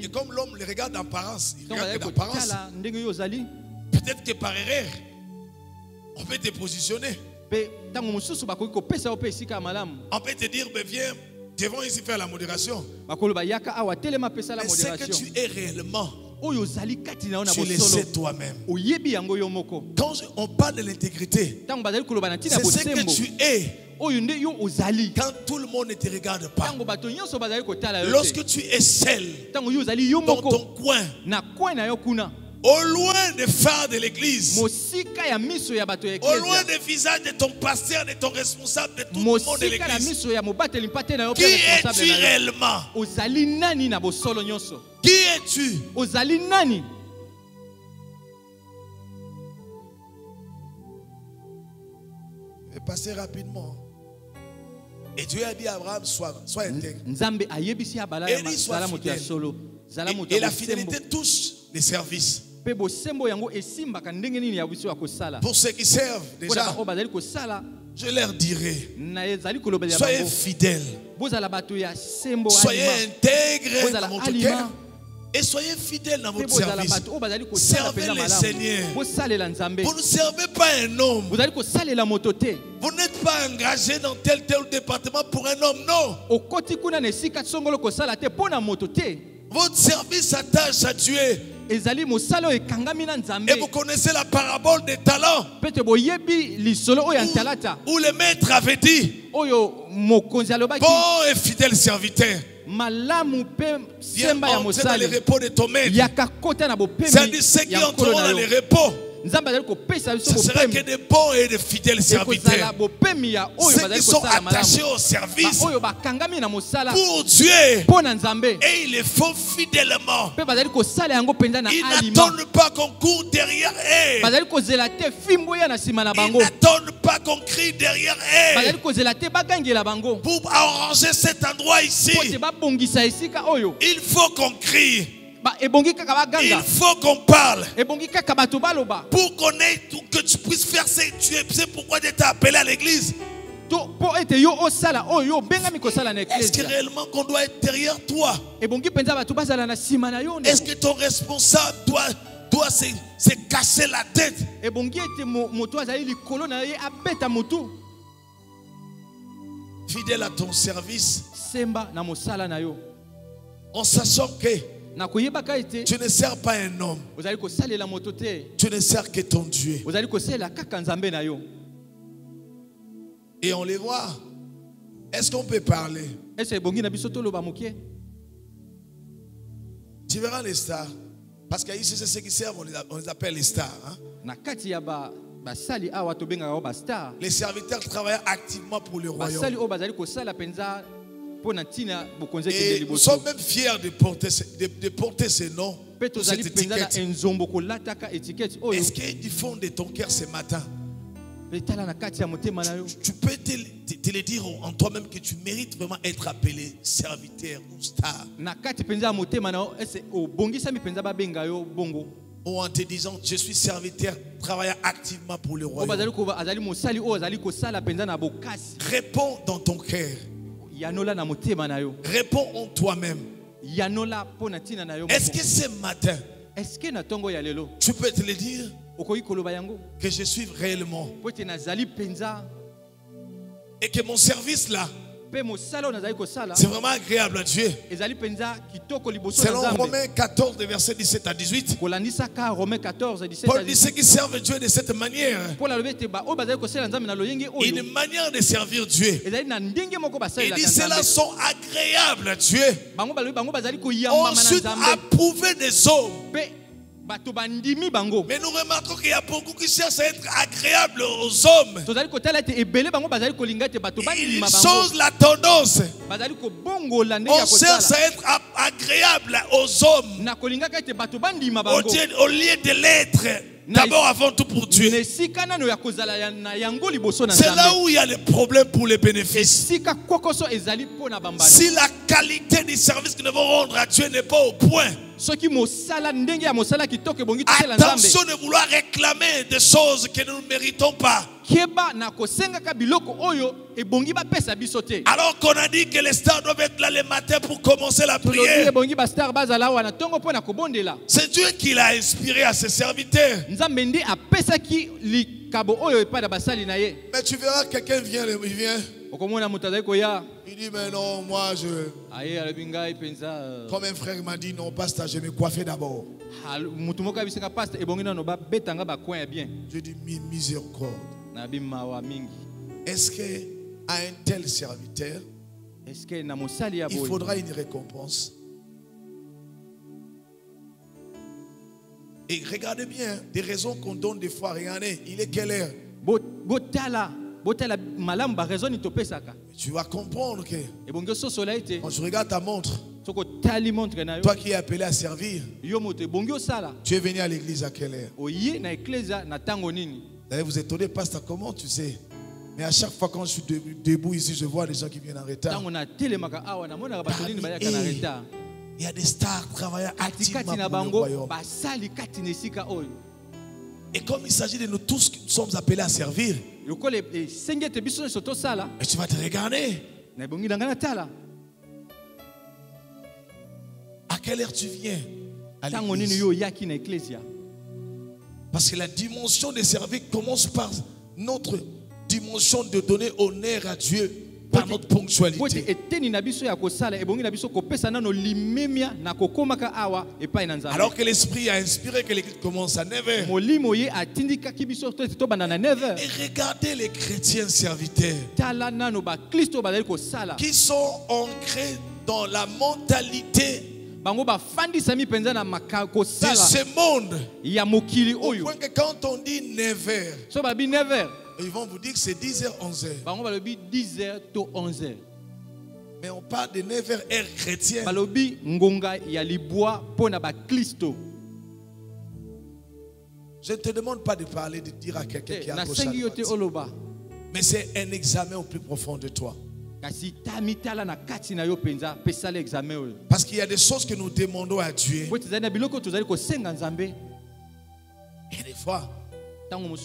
comme l'homme le regarde d'apparence, peut-être que par erreur, on peut te positionner. On peut te dire, viens devant ici faire la modération. Mais ce que tu es réellement, tu le sais toi-même. Quand on parle de l'intégrité, c'est ce que tu es. Quand tout le monde ne te regarde pas, lorsque tu es seul dans ton coin, au loin des phares de l'église, au loin des visages de ton pasteur, de ton responsable, de tout le monde de l'église, qui es-tu réellement? Qui es-tu? Je vais passer rapidement. Et Dieu a dit à Abraham, sois intègre. Et il dit, sois fidèle. Et la fidélité touche les services. Pour ceux qui servent déjà, je leur dirai, soyez fidèles, soyez intègres dans votre cœur et soyez fidèles dans votre service. Servez le Seigneur. Vous ne servez pas un homme. Vous n'êtes pas engagé dans tel département pour un homme, non. Votre service s'attache à Dieu. Et vous connaissez la parabole des talents où le maître avait dit, bon et fidèle serviteur, viens entrer dans le repos de ton maître. C'est-à-dire ceux qui entreront dans le repos, ce sera que de bons et de fidèles serviteurs. Ceux qui sont attachés au service pour Dieu et ils le font fidèlement. Ils n'attendent pas qu'on court derrière eux. Ils n'attendent pas qu'on crie derrière eux pour arranger cet endroit ici. Il faut qu'on crie. Il faut qu'on parle pour que tu puisses faire ce que tu es. C'est pourquoi tu es appelé à l'église. Est-ce que réellement qu'on doit être derrière toi? Est-ce que ton responsable doit se casser la tête? Fidèle à ton service, en sachant que tu ne sers pas un homme, tu ne sers que ton Dieu. Et on les voit. Est-ce qu'on peut parler? Tu verras les stars. Parce qu'ici, c'est ceux qui servent, on les appelle les stars. Hein? Les serviteurs travaillent activement pour le royaume. Et nous sommes même fiers de porter ce nom, cette étiquette. Est-ce qu'ils font de ton cœur ce matin? Tu peux te le dire en toi-même que tu mérites vraiment être appelé serviteur ou star. Ou en te disant, je suis serviteur, travaillant activement pour le royaume. Réponds dans ton cœur. Réponds en toi-même. Est-ce que ce matin, tu peux te le dire que je suis réellement et que mon service là, c'est vraiment agréable à Dieu. Selon Romains 14, verset 17 à 18, Paul dit ceux qui servent Dieu de cette manière, une manière de servir Dieu. Il dit ceux-là sont agréables à Dieu. Ensuite, approuvés des hommes. Mais nous remarquons qu'il y a beaucoup qui cherchent à être agréables aux hommes. Ils changent la tendance. On cherche à être agréable aux hommes au lieu de l'être d'abord avant tout pour Dieu. C'est là où il y a le problème pour les bénéfices. Si la qualité du service que nous devons rendre à Dieu n'est pas au point, attention de vouloir réclamer des choses que nous ne méritons pas. Alors qu'on a dit que les stars doivent être là le matin pour commencer la prière. C'est Dieu qui l'a inspiré à ses serviteurs. Mais tu verras quelqu'un vient. Il dit mais non, moi je... Comme un frère m'a dit, non, pasteur, je vais me coiffer d'abord. Je dis miséricorde. Est-ce qu'à un tel serviteur, il faudra une récompense? Et regardez bien, des raisons qu'on donne des fois, regardez, il est quelle heure? Tu vas comprendre que quand tu regardes ta montre, toi qui es appelé à servir, tu es venu à l'église à quelle heure? D'ailleurs, vous étonnez, pasteur, comment tu sais? Mais à chaque fois quand je suis debout ici, je vois des gens qui viennent en retard. Il y a des stars travaillant activement pour le royaume. Et comme il s'agit de nous tous qui sommes appelés à servir, et tu vas te regarder. À quelle heure tu viens à l'église? Parce que la dimension de servir commence par notre dimension de donner honneur à Dieu par notre ponctualité. Alors que l'Esprit a inspiré que l'église commence à 9h. Et regardez les chrétiens serviteurs qui sont ancrés dans la mentalité de ce monde. Au point que quand on dit 9h, ils vont vous dire que c'est 10h, 11h. Mais on parle de 9h heure chrétienne. Je ne te demande pas de parler, de dire à quelqu'un qui a gauche à droite. Mais c'est un examen au plus profond de toi. Parce qu'il y a des choses que nous demandons à Dieu. Et des fois, on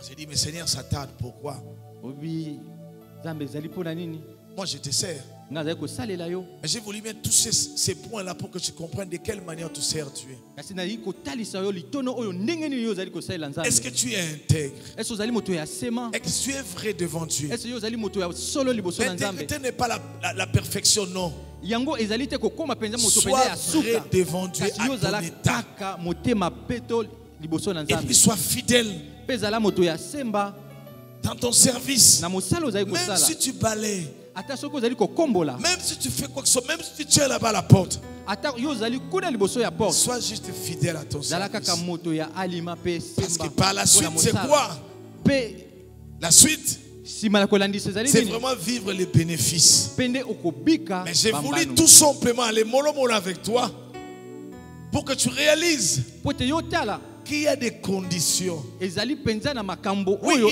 se dit, mais Seigneur, ça tarde, pourquoi? Moi, je te sers. Mais j'ai voulu mettre tous ces points-là pour que tu comprennes de quelle manière tu sers Dieu. Est-ce que tu es intègre? Est-ce que tu es vrai devant Dieu? L'intégrité n'est pas la perfection, non. Sois vrai devant Dieu à ton état. Et puis sois fidèle dans ton service. Même si tu balayes, même si tu fais quoi que ce soit, même si tu tiens là-bas à la porte, sois juste fidèle à ton service. Parce que par la suite, c'est quoi? La suite, c'est vraiment vivre les bénéfices. Mais j'ai voulu tout simplement aller mollo avec toi pour que tu réalises qu'il y a des conditions. Oui,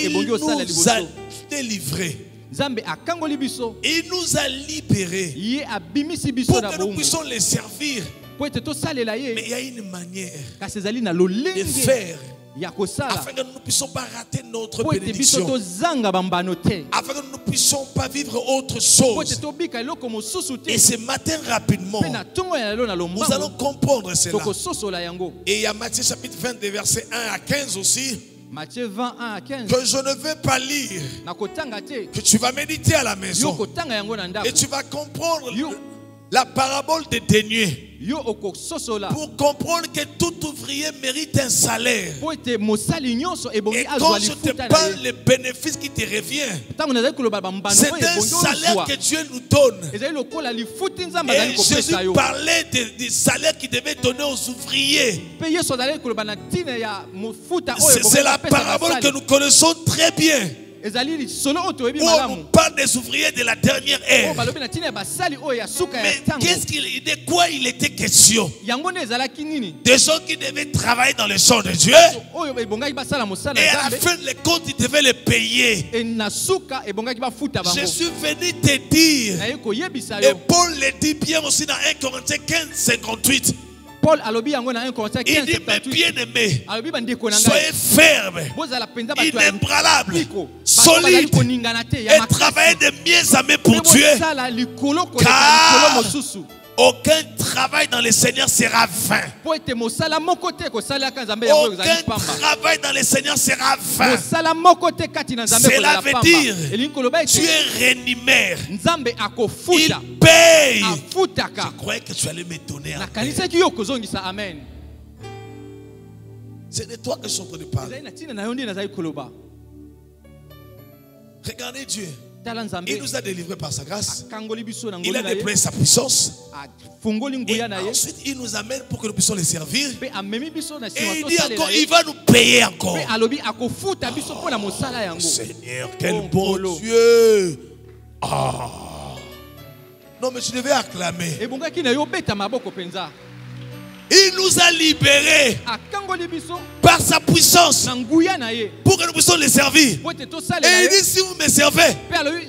il nous a délivrés. Il nous a libérés pour que nous puissions les servir. Mais il y a une manière de faire afin que nous ne puissions pas rater notre bénédiction, afin que nous ne puissions pas vivre autre chose. Et ce matin, rapidement, nous allons comprendre cela. Et il y a Matthieu chapitre 22 verset 1 à 15 aussi. Matthieu 20, 1 à 15. Que je ne vais pas lire, que tu vas méditer à la maison et tu vas comprendre la parabole des deniers pour comprendre que tout ouvrier mérite un salaire. Et quand je te parle les bénéfices qui te revient, c'est un salaire que Dieu nous donne. Et Jésus parlait des salaires qu'il devait donner aux ouvriers. C'est la parabole que nous connaissons très bien. Où on parle des ouvriers de la dernière ère. Mais de quoi il était question? Des gens qui devaient travailler dans le champ de Dieu. Et à la fin de compte, ils devaient les payer. Je suis venu te dire, et Paul le dit bien aussi dans 1 Corinthiens 15, 58. Il dit, mais bien aimé, soyez ferme, inébranlable, solide, et travaillez de mieux à mieux pour Dieu, car Aucun travail dans le Seigneur sera vain. Aucun travail dans le Seigneur sera vain. Cela veut dire tu es rémunéré. Il paye. Je croyais que tu allais me donner un pain. C'est de toi que je suis en train de parler. Regardez Dieu. Il nous a délivrés par sa grâce. Il a déployé sa puissance. Et ensuite, il nous amène pour que nous puissions les servir. Et il dit encore, il va nous payer encore. Oh, Seigneur, quel bon Dieu. Oh. Non, mais tu devais acclamer. Il nous a libérés par sa puissance pour que nous puissions les servir. Et il dit, si vous me servez, je vais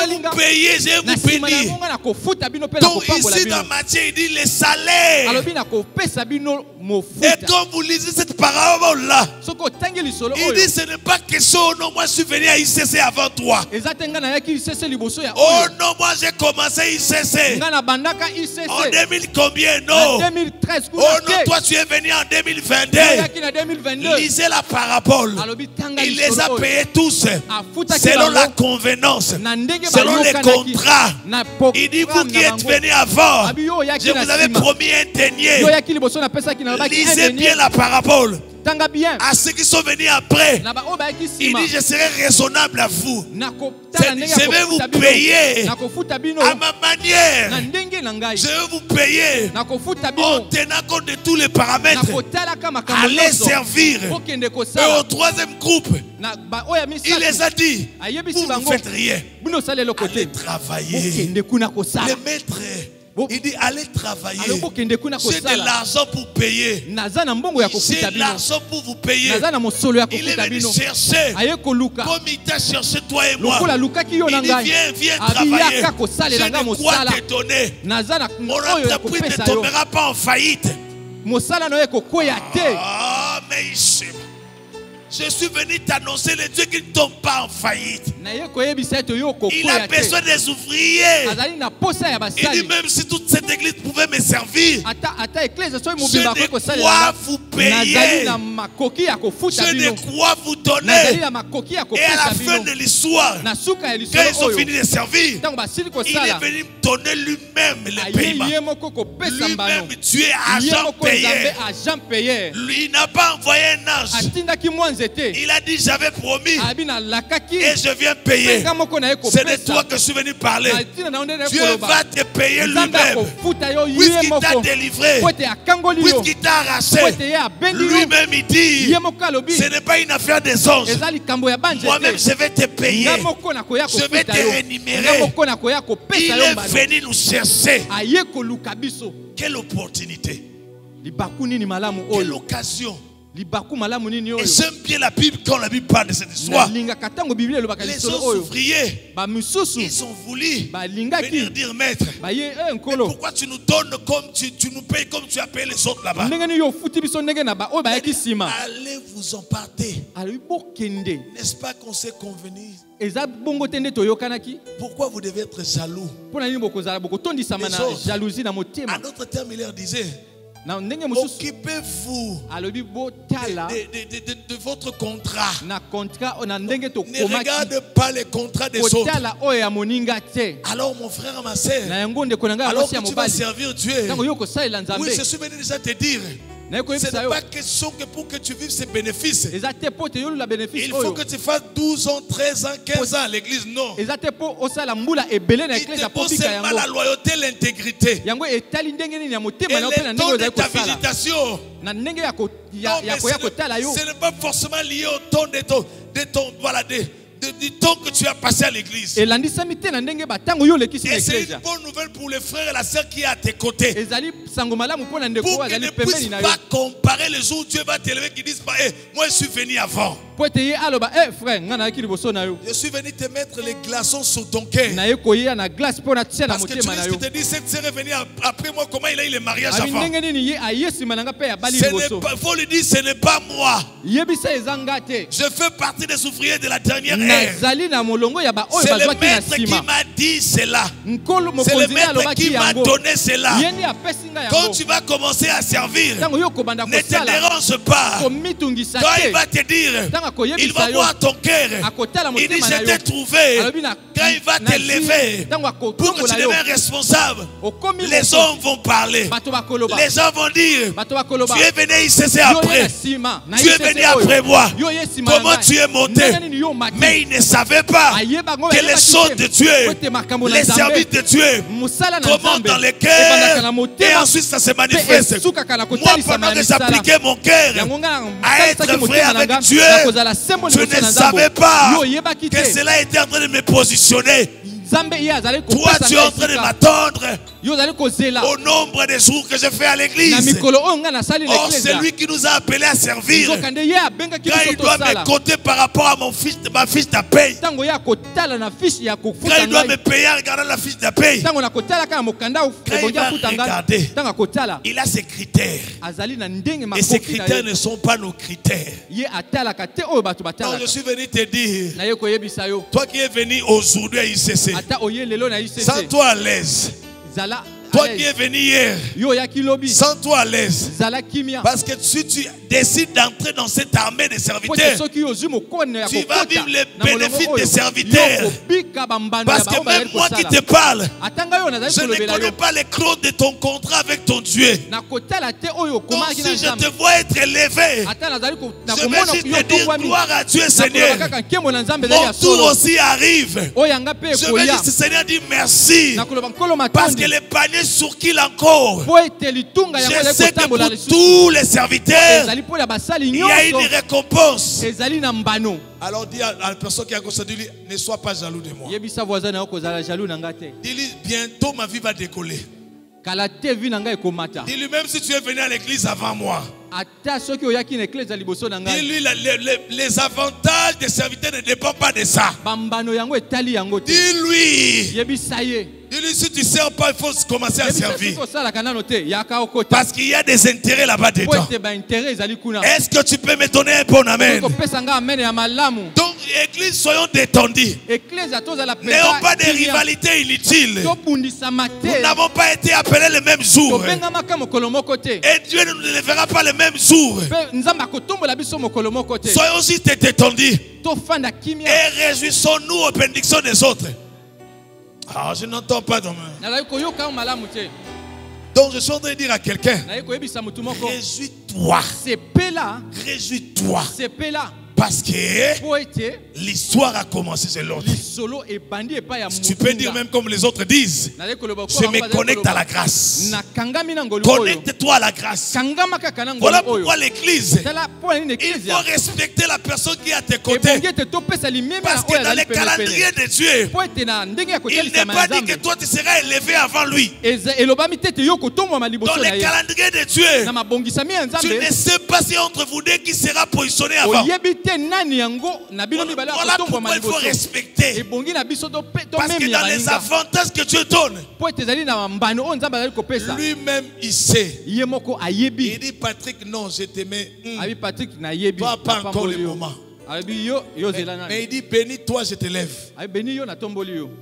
vous payer, je vais vous bénir. Donc ici dans Matthieu, il dit les salaires. Et quand vous lisez cette parole-là, il dit, ce n'est pas question, non, moi je suis venu à ICC avant toi. Oh non, moi j'ai commencé à ICC. En 2000 combien? Non. Oh non, toi tu es venu en 2022. Lisez la parabole. Il les a payés tous selon la convenance, selon les contrats. Il dit, vous qui êtes venus avant, je vous avais promis un denier. Lisez bien la parabole. À ceux qui sont venus après, il dit, je serai raisonnable à vous. Je vais vous payer à ma manière. Je vais vous payer en tenant compte de tous les paramètres. Allez servir. Et au troisième groupe, il les a dit, vous ne faites rien. Allez travailler. Les maîtres, il dit, allez travailler. J'ai de l'argent pour payer. J'ai de l'argent pour vous payer. Il est venu chercher. Comme il t'a cherché toi et moi. Il dit, viens travailler. Je ne quoi te donner. Mon entreprise ne tombera pas en faillite. Ah, mais je suis venu t'annoncer le Dieu qui ne tombe pas en faillite. Il a besoin des ouvriers. Il dit, même si toute cette église pouvait me servir, je n'ai quoi vous payer. Je n'ai quoi vous donner. Et à la fin de l'histoire, quand ils ont fini de servir, il est venu me donner lui-même les paiements. Lui-même, tu es agent payé. Lui, il n'a pas envoyé un ange. Il a dit, j'avais promis et je viens payer. C'est de toi que je suis venu parler. Dieu va te payer lui-même. Puisqu'il t'a délivré, puisqu'il t'a arraché, lui-même il dit, ce n'est pas une affaire des anges. Moi-même je vais te payer. Je vais te rémunérer. Il est venu nous chercher. Quelle opportunité. Quelle occasion. Et j'aime bien la Bible quand la Bible parle de cette histoire. Les ouvriers, ils ont voulu venir dire, maître, mais pourquoi tu nous donnes comme tu nous payes comme tu as payé les autres là-bas? Allez vous en partez. N'est-ce pas qu'on s'est convenu? Pourquoi vous devez être jaloux? Les autres, à notre terme, il leur disait, occupez-vous de votre contrat. Ne regarde pas les contrats des autres. Alors mon frère, ma soeur, alors que tu vas servir Dieu, oui, je suis venu déjà te dire, ce n'est pas question que pour que tu vives ces bénéfices, il faut que tu fasses 12 ans, 13 ans, 15 ans à l'église. Non. Il te faut seulement la loyauté, l'intégrité. Et le temps de ta visitation. Non, ce n'est pas forcément lié au temps du temps que tu as passé à l'église. Et c'est une bonne nouvelle pour les frères et la sœur qui est à tes côtés. Pour qu'ils ne puissent pas comparer les jours où Dieu va t'élever, qu'ils disent pas, hey, moi je suis venu avant. Je suis venu te mettre les glaçons sur ton cœur. Ce Parce que tu risques de te dire, cette sœur est venue après moi, comment il a eu le mariage avant. Il faut lui dire, ce n'est pas moi. Je fais partie des ouvriers de la dernière ère. C'est le maître qui m'a dit cela. C'est le maître qui m'a donné cela. Quand tu vas commencer à servir, ne te dérange pas. Quand il va te dire, il va voir ton cœur. Il dit, je t'ai trouvé. Quand il va te lever pour que tu deviennes responsable, les hommes vont parler. Les gens vont dire, tu es venu ici, c'est après. Tu es venu après moi. Comment tu es monté? Mais ils ne savaient pas que les choses de Dieu, les services de Dieu, commencent dans le cœur et ensuite ça se manifeste. Moi, pendant que j'appliquais mon cœur à être vrai avec Dieu, je ne savais pas que cela était en train de me positionner. Toi, tu es en train de m'attendre au nombre de jours que je fais à l'église. Oh, c'est lui qui nous a appelés à servir. Quand il doit me compter par rapport à ma fiche de paye. Quand il doit me payer en regardant la fiche de paye. Quand il va regarder, il a ses critères. Et ces critères ne sont pas nos critères. Donc je suis venu te dire, toi qui es venu aujourd'hui à ICC, sens-toi à l'aise. Toi qui es venu hier, sens-toi à l'aise. Parce que si tu décides d'entrer dans cette armée de serviteurs, tu vas vivre les bénéfices des serviteurs. Parce que même moi qui te parle, je ne connais pas les clauses de ton contrat avec ton Dieu. Donc si je te vois être élevé, je vais juste te dire gloire à Dieu Seigneur. Mon tour aussi arrive. Je vais juste Seigneur dire merci. Parce que le panier sur qui encore. Je sais que pour tous les serviteurs, il y a une récompense. Alors dis à la personne qui a constaté, ne sois pas jaloux de moi. Dis-lui, bientôt ma vie va décoller. Dis-lui, même si tu es venu à l'église avant moi, dis-lui, les avantages des serviteurs ne dépendent pas de ça. Dis-lui, si tu ne sers pas, il faut commencer à servir. Parce qu'il y a des intérêts là-bas dedans. Est-ce que tu peux me donner un bon amen? Donc, l'église, soyons détendus. N'ayons pas de rivalité inutile. Nous n'avons pas été appelés le même jour. Et Dieu ne nous lèvera pas le même jour. Soyons juste détendus. Et réjouissons-nous aux bénédictions des autres. Ah, je n'entends pas dans ma... Donc je suis en train de dire à quelqu'un, réjouis-toi. Réjouis-toi. Parce que l'histoire a commencé, c'est l'autre. Tu peux dire même comme les autres disent, je me connecte à la grâce. Connecte-toi à la grâce. Voilà pourquoi l'église, il faut respecter la personne qui est à tes côtés. Parce que dans le calendrier de Dieu, il n'est pas dit que toi tu seras élevé avant lui. Dans le calendrier de Dieu, tu ne sais pas si entre vous deux qui sera positionné avant. Voilà pourquoi il faut respecter. Parce que dans les avantages que Dieu donne, lui-même il sait. Il dit, Patrick, non, je t'aimais. Toi, pas encore le moment. Mais il dit, bénis-toi, je te lève.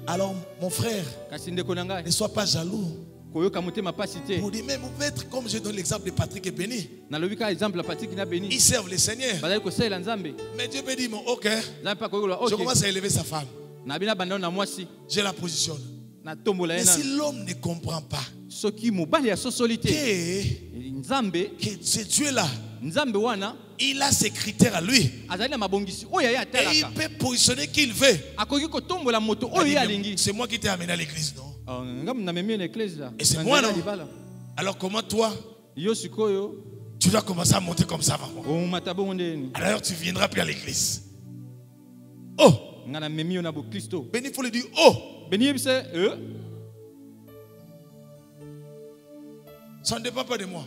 Alors mon frère, ne sois pas jaloux. Pour dire, mais vous pouvez être comme je donne l'exemple de Patrick et Béni. Ils servent le Seigneur. Mais Dieu peut dire, ok, je commence à élever sa femme. Je la positionne. Mais si l'homme ne comprend pas que ce Dieu-là, il a ses critères à lui. Et il peut positionner qui il veut. C'est moi qui t'ai amené à l'église, non? Et c'est moi, non? Alors comment toi, tu dois commencer à monter comme ça, maman? Alors tu viendras plus à l'église. Oh! Béni, il faut lui dire, oh! Ça ne dépend pas de moi.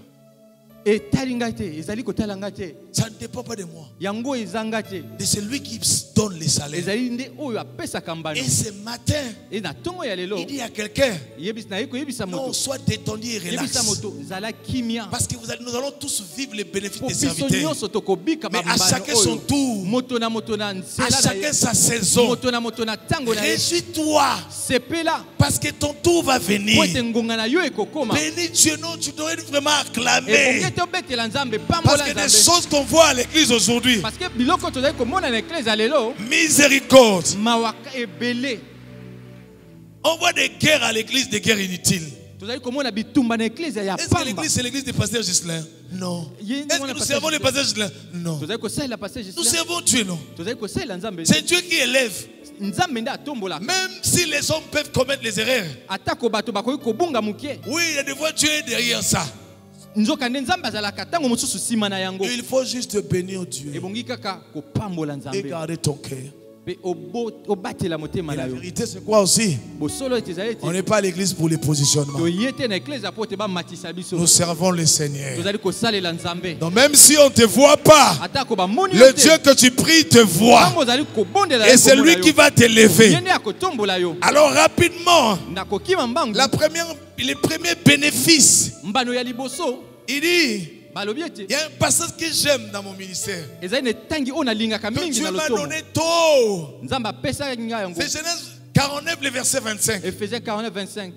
Ça ne dépend pas de moi. C'est celui qui donne les salaires. Et ce matin, il dit à quelqu'un, non, sois détendu et relax. Parce que nous allons tous vivre les bénéfices des serviteurs. Mais à chacun son tour, à chacun sa saison. Réjouis-toi. Parce que ton tour va venir. Bénis Dieu, non, tu dois vraiment acclamer. Parce que des choses qu'on voit à l'église aujourd'hui, miséricorde. On voit des guerres à l'église, des guerres inutiles. Est-ce que l'église c'est l'église des pasteurs Gislain? Non. Est-ce que nous servons les pasteurs Gislain? Non. Nous servons Dieu, non. C'est Dieu qui élève. Même si les hommes peuvent commettre les erreurs. Oui, il y a des fois Dieu est derrière ça. Il faut juste bénir Dieu et garder ton cœur. Et la vérité c'est quoi aussi? On n'est pas à l'église pour les positionnements. Nous servons le Seigneur. Donc même si on ne te voit pas, le Dieu que tu pries te voit. Et c'est lui qui va t'élever. Alors rapidement, les premiers bénéfices, il dit, il y a un passage que j'aime dans mon ministère. Que Dieu m'a donné tôt. C'est Genèse 49, le verset 25.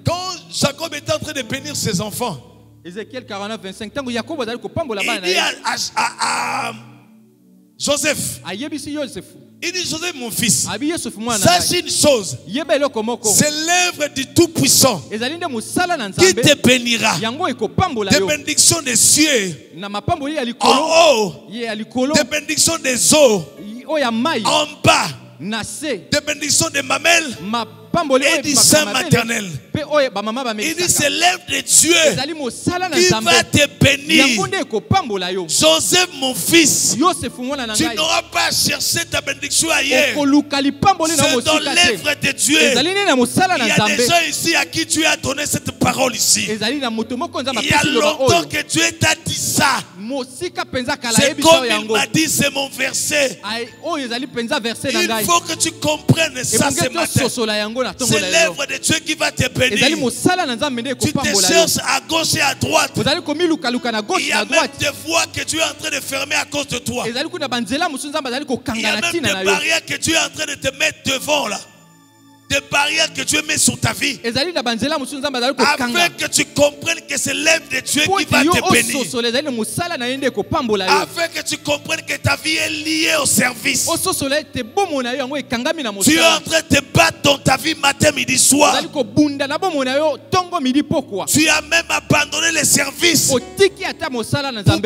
Quand Jacob était en train de bénir ses enfants, il dit à Joseph, il dit, Joseph, mon fils, sache une chose, c'est l'œuvre du Tout-Puissant qui te bénira. Des bénédictions des cieux en haut, des bénédictions des eaux en bas, des bénédictions des mamelles et du sein maternel. Il dit c'est l'œuvre de Dieu qui va te bénir. Joseph, mon fils, tu n'auras pas à chercher ta bénédiction ailleurs. C'est dans l'œuvre de Dieu. Il y a des gens ici à qui Dieu a donné cette parole ici. Il y a longtemps que Dieu t'a dit ça. C'est comme il m'a dit, c'est mon verset. Il faut que tu comprennes ça ce matin. C'est l'œuvre de Dieu qui va te bénir. Tu te cherches à gauche et à droite. Il y a même des voies que Dieu est en train de fermer à cause de toi. Il y a même des barrières que Dieu est en train de te mettre devant là. Des barrières que Dieu met sur ta vie. Afin que tu comprennes que c'est l'œuvre de Dieu qui va te bénir. Afin que tu comprennes que ta vie est liée au service. Tu es en train de te battre dans ta vie matin, midi, soir. Tu as même abandonné les services. Pour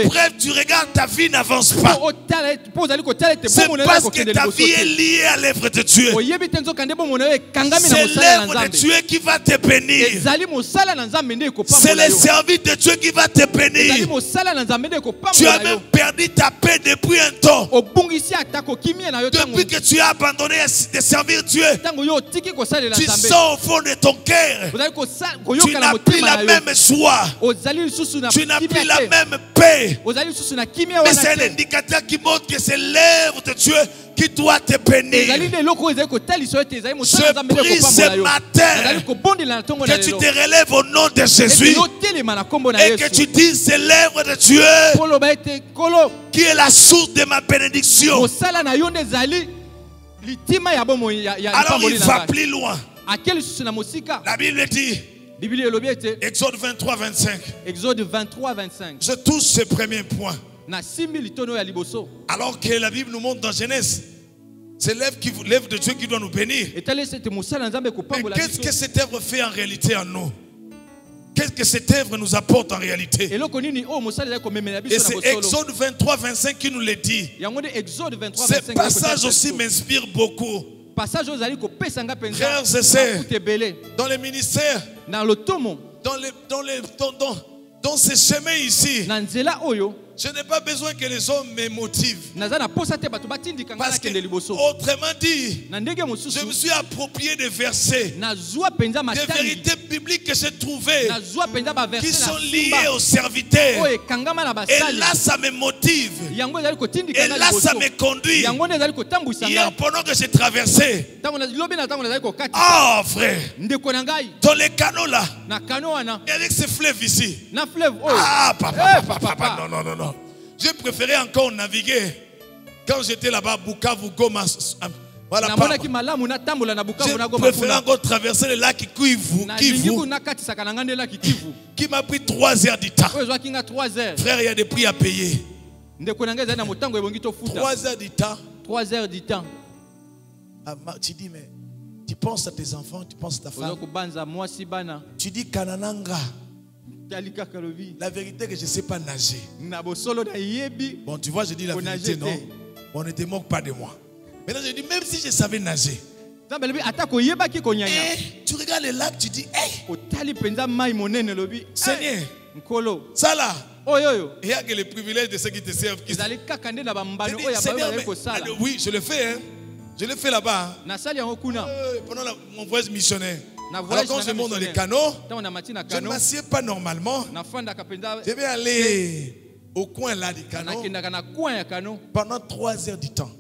bref, tu regardes, ta vie n'avance pas. C'est parce que ta vie est liée à l'œuvre de Dieu. C'est l'œuvre de Dieu qui va te bénir. C'est le service de Dieu qui va te bénir. Tu as même perdu ta paix depuis un temps. Depuis que tu as abandonné de servir Dieu, tu sens au fond de ton cœur, tu n'as plus la même joie, tu n'as plus la même paix. Mais c'est un indicateur qui montre que c'est l'œuvre de Dieu qui doit te bénir. Je prie ce matin que tu te relèves au nom de Jésus et que tu dises c'est l'œuvre de Dieu qui est la source de ma bénédiction. Alors il va plus loin. La Bible dit, Exode 23, 25. Je touche ce premier point. Alors que la Bible nous montre dans Genèse, c'est l'œuvre de Dieu qui doit nous bénir. Mais qu'est-ce que cette œuvre fait en réalité en nous? Qu'est-ce que cette œuvre nous apporte en réalité? Et c'est Exode 23, 25 qui nous le dit. Ce passage aussi m'inspire beaucoup. Frères et sœurs, dans les ministères, dans ce chemin ici, Je n'ai pas besoin que les hommes me motivent. Parce que, autrement dit, je me suis approprié des versets, des vérités bibliques que j'ai trouvées, qui sont liées aux serviteurs. Et là, ça me motive. Et là, ça me conduit. Hier, pendant que j'ai traversé, oh frère, dans les canaux là, et avec ces fleuves ici, ah papa, non. J'ai préféré encore naviguer quand j'étais là-bas, Bukavu, Goma. Voilà, j'ai préféré encore traverser le lac Kivu, qui m'a pris 3 heures du temps. Frère, il y a des prix à payer. 3 heures du temps. 3 heures du temps. Ah, tu dis, mais tu penses à tes enfants, tu penses à ta femme. Tu dis Kanananga. La vérité que je ne sais pas nager. Bon, tu vois, je dis la vérité, non? On ne te moque pas de moi. Maintenant, je dis, même si je savais nager. Tu regardes le lac, tu dis, Seigneur, ça là, il n'y a que les privilèges de ceux qui te servent. Seigneur, oui, je le fais, hein. Je le fais là-bas. Pendant mon voyage missionnaire. Alors quand je monte dans les canaux, je ne m'assieds pas normalement. Je vais aller au coin là du canot pendant 3 heures du temps.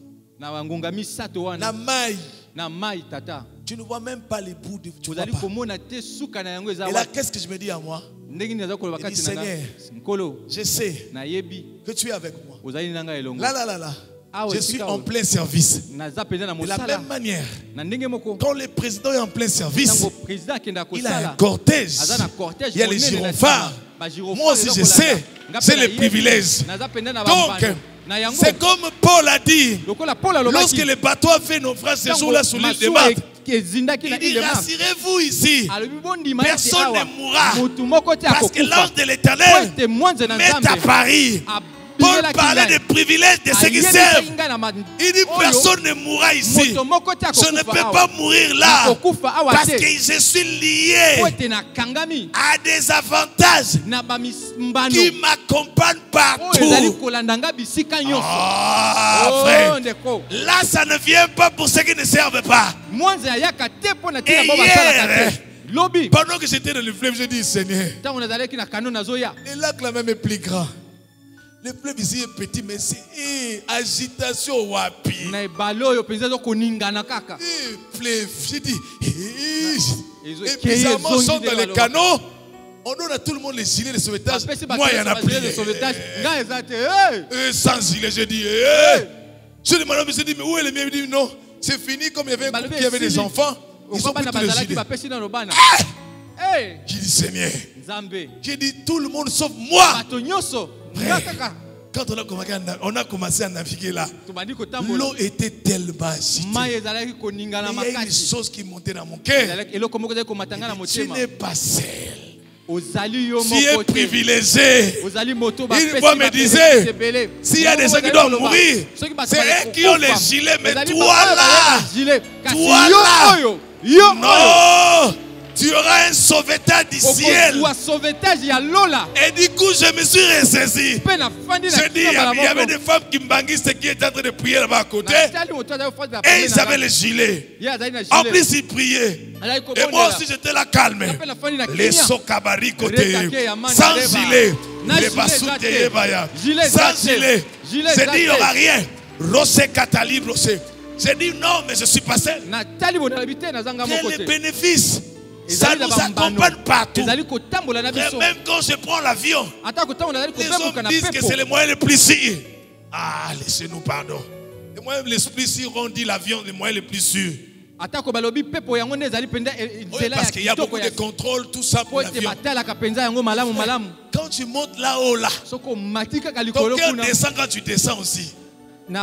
Na maille. Tu ne vois même pas les bouts de tu vois pas. Et là, qu'est-ce que je me dis à moi? Je dis, Seigneur, je sais que tu es avec moi. Là. Je suis en plein service. De la même manière, quand le président est en plein service, il a un cortège. Il y a les gyrophares. Moi aussi, je sais, c'est le privilège. Donc, c'est comme Paul a dit, lorsque le bateau a fait naufrage ce jour-là sur l'île de Malte, il dit, rassurez-vous ici, personne ne mourra, parce que l'ange de l'Éternel met à Paris. Paul parlait des privilèges de ceux qui servent. Il dit personne ne mourra ici. Je ne peux pas mourir là parce que je suis lié à des avantages qui m'accompagnent partout. Oh, frère, là ça ne vient pas pour ceux qui ne servent pas. Et hier, pendant que j'étais dans le fleuve, je dis Seigneur, et là que la même est plus grand. Le fleuve ici est petit, mais c'est agitation wapi. Fleuve, j'ai dit. Et puis ça sont dans les canaux. On donne à tout le monde les gilets de sauvetage. Moi, il y en a plus. Sans gilet, j'ai dit. Je demande à monsieur, mais où est le mien? Il dit non, c'est fini. Comme il y avait un groupe qui avait des enfants, ils ont pris tous les gilets. J'ai dit Seigneur. J'ai dit tout le monde sauf moi. Quand on a commencé à naviguer là, l'eau était tellement agitée. Il y a une chose qui montait dans mon cœur. Tu n'es pas seul. Tu es privilégié. Une fois me disait, s'il y a des gens qui doivent mourir, c'est eux qui ont les gilets, mais toi là, non. Tu auras un sauvetage du ciel. Et du coup, je me suis ressaisi. Je dis, il y avait des femmes qui me banguissent qui étaient en train de prier là-bas à côté. Et ils avaient les gilets. En plus, ils priaient. Et moi aussi, j'étais là calme. Les sokabari côté. Sans gilet. Les basouté sans gilet. J'ai dit, il n'y aura rien. Rosé Catali, Rosé. J'ai dit, non, mais je suis passé. Quel est le bénéfice? Ça nous accompagne partout. Même quand je prends l'avion, les hommes disent que c'est le moyen le plus sûr. Ah, laissez-nous pardon. Le moyen le plus sûr, on dit l'avion, le moyen le plus sûr. Oui, parce qu'il y a beaucoup de contrôle, tout ça pour l'avion. Quand tu montes là-haut, là, ton cœur descend quand tu descends aussi. Mais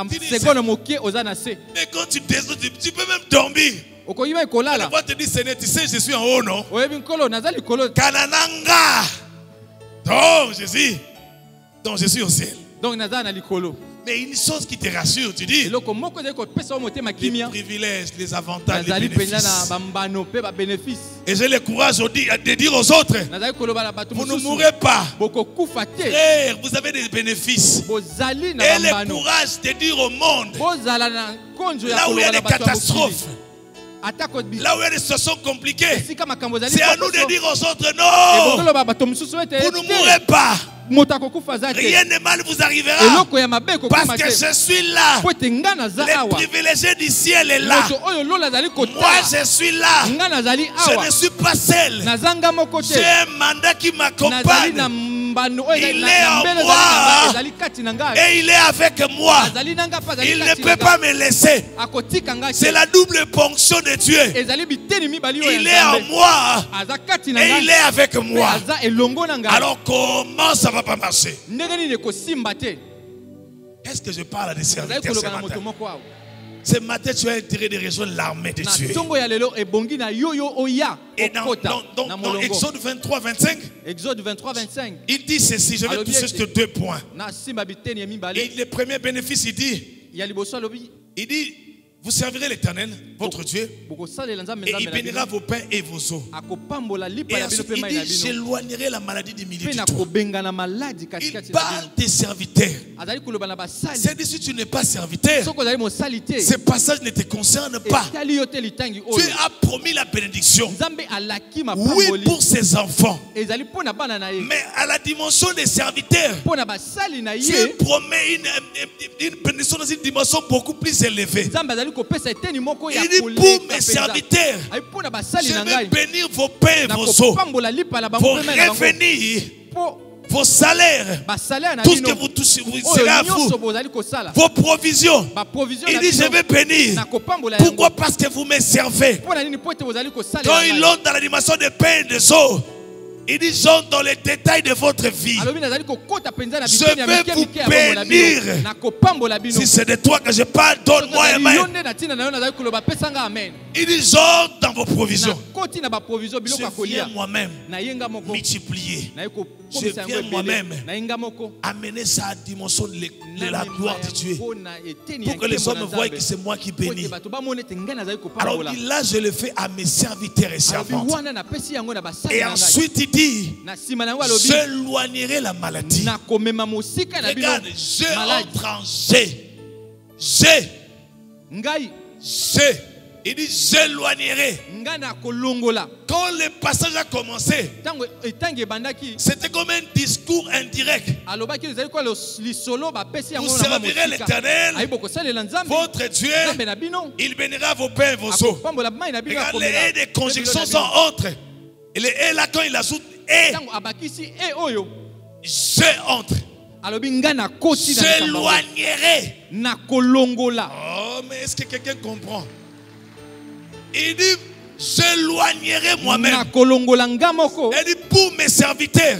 quand tu descends, tu peux même dormir. La voix te dit, Seigneur, tu sais, je suis en haut, non? Kanananga. Donc, je suis au ciel. Mais une chose qui te rassure, tu dis, les privilèges, les avantages, les bénéfices. Et j'ai le courage de dire aux autres, vous ne mourrez pas. Frère, vous avez des bénéfices. Et le courage de dire au monde, là où il y a des catastrophes, là où il y a des situations compliquées, c'est à nous de dire aux autres, non, vous ne mourrez pas. Rien de mal vous arrivera parce que je suis là. Les privilégiés du ciel est là. Moi je suis là. Je ne suis pas seul. J'ai un mandat qui m'accompagne. Il est en moi et il est avec moi. Il ne peut pas me laisser. C'est la double ponction de Dieu. Il est en moi et il est avec moi. Alors comment ça va pas marcher? Est-ce que je parle à des serviteurs ce matin? Ce matin, tu as intérêt de rejoindre l'armée de Dieu. Et dans Exode 23, 25, il dit ceci, je vais toucher sur 2 points. Et le premier bénéfice, il dit, vous servirez l'Éternel, votre Dieu, et il bénira vos pains et vos eaux. Et ensuite, il dit, j'éloignerai la maladie du milieu de toi. Il parle des serviteurs. C'est-à-dire, si tu n'es pas serviteur, ce passage ne te concerne pas. Dieu a promis la bénédiction. Oui, pour ses enfants. Mais à la dimension des serviteurs, Dieu promet une bénédiction dans une dimension beaucoup plus élevée. Il dit pour mes serviteurs, je vais bénir vos pains et vos eaux, vos revenus, vos salaires, tout ce que vous touchez, c'est à vous, vos provisions. Il dit je vais bénir. Pourquoi? Parce que vous me servez. Quand il entre dans la dimension des pains et des eaux, il dit, j'entre dans les détails de votre vie. Je vais vous bénir. Si c'est de toi que je parle, donne-moi un main. Il dit, j'entre dans vos provisions. Je viens moi-même multiplier. Je viens moi-même amener ça à la dimension de la gloire de Dieu. Pour que les hommes voient que c'est moi qui bénis. Alors là, je le fais à mes serviteurs et servantes. Et ensuite, il dit, j'éloignerai la maladie. Regarde, je entre en il dit j'éloignerai. Quand le passage a commencé, c'était comme un discours indirect. Vous servirez l'Éternel, votre Dieu, il bénira vos pains et vos eaux. Regarde, les haies des conjonctions sont entre. Et les haies là, quand il ajoute et, je entre. J'éloignerai. Oh, mais est-ce que quelqu'un comprend? Il dit, j'éloignerai moi-même. Il dit, pour mes serviteurs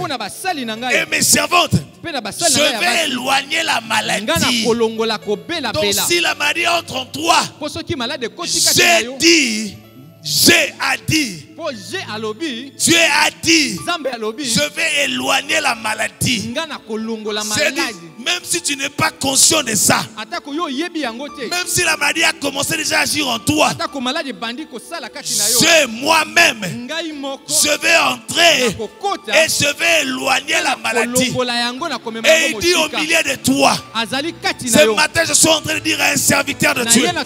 et mes servantes, je vais éloigner la maladie. Donc si la maladie entre en toi, Dieu a dit, Dieu a dit, je vais éloigner la maladie. Même si tu n'es pas conscient de ça, même si la maladie a commencé déjà à agir en toi, moi-même, je vais entrer et je vais éloigner la maladie. Et il dit au milieu de toi, ce matin je suis en train de dire à un serviteur de Dieu, ne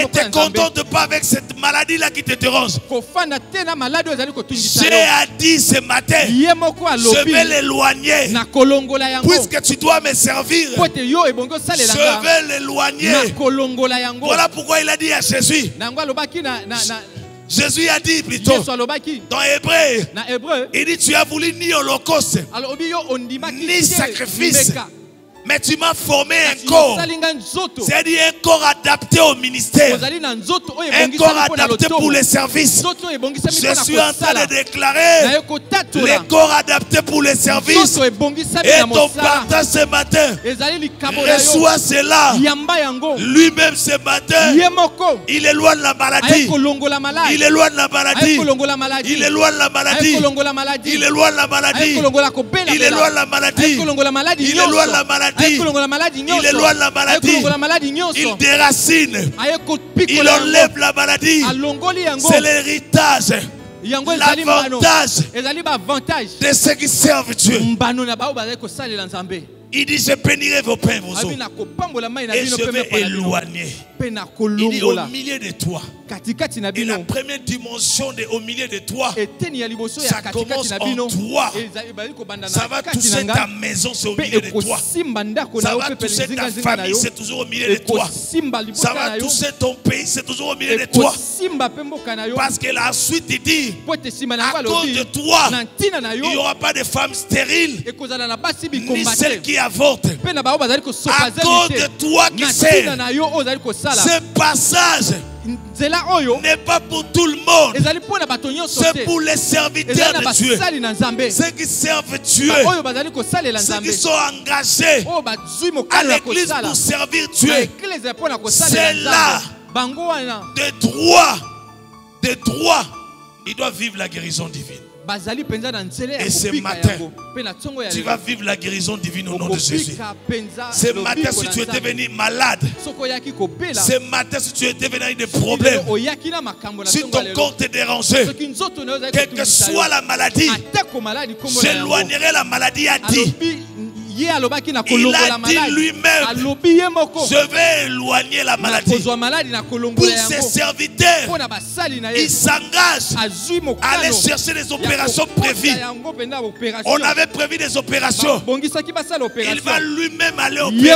te contente pas avec cette maladie-là qui te dérange. J'ai dit ce matin, je vais l'éloigner. Puisque tu dois me servir, je vais l'éloigner. Voilà pourquoi il a dit à Jésus. Jésus a dit plutôt dans Hébreu, il dit tu as voulu ni holocauste ni sacrifice, mais tu m'as formé un corps, c'est-à-dire un corps adapté au ministère, un corps adapté pour les services. Je suis en train de déclarer le corps adapté pour les services. Et ton partage ce matin reçoit cela. Lui-même ce matin, il éloigne la maladie. Il éloigne la maladie. Il éloigne la maladie. Il éloigne la maladie. Il éloigne la maladie. Il éloigne la maladie. Il éloigne la maladie. Il déracine. Il enlève la maladie. C'est l'héritage l'avantage de ceux qui servent Dieu. Il dit, je bénirai vos pains et vos eaux. Et je vais éloigner. Il dit, au milieu de toi. Et la première dimension au milieu de toi, ça commence en toi. Ça va toucher ta maison, c'est au milieu de toi. Ça va toucher ta famille, c'est toujours au milieu de toi. Ça va toucher ton pays, c'est toujours au milieu de toi. Parce que la suite, il dit, à cause de toi, il n'y aura pas de femmes stériles, ni celles qui avortent. À cause de toi qui sais, ce passage n'est pas pour tout le monde. C'est pour les serviteurs de Dieu. Ceux qui servent Dieu. Ceux qui sont engagés à l'église pour servir Dieu. C'est là, de droit, ils doivent vivre la guérison divine. Et ce matin, tu vas vivre la guérison divine au nom de Jésus. Ce matin, si tu étais venu malade, ce matin, si tu étais venu avec des problèmes, si ton corps te dérangeait, quelle que soit la maladie, j'éloignerai la maladie, a dit. Il a dit lui-même, je vais éloigner la maladie. Pour ses serviteurs, il s'engage à aller chercher des opérations prévues. On avait prévu des opérations. Il va lui-même aller opérer.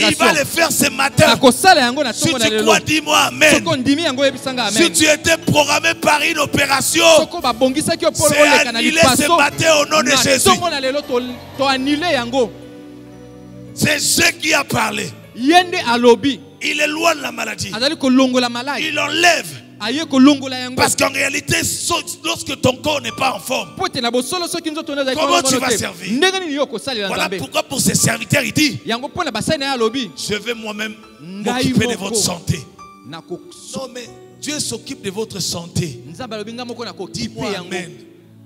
Il va le faire ce matin. Si tu crois, dis-moi amen. Si tu étais programmé par une opération, c'est annulé ce matin au nom de Jésus. C'est ce qui a parlé. Il éloigne la maladie. Il enlève. Parce qu'en réalité, lorsque ton corps n'est pas en forme, comment tu vas servir? Voilà pourquoi pour ses serviteurs, il dit, je vais moi-même m'occuper de votre santé. Non mais Dieu s'occupe de votre santé. Dis-moi amen.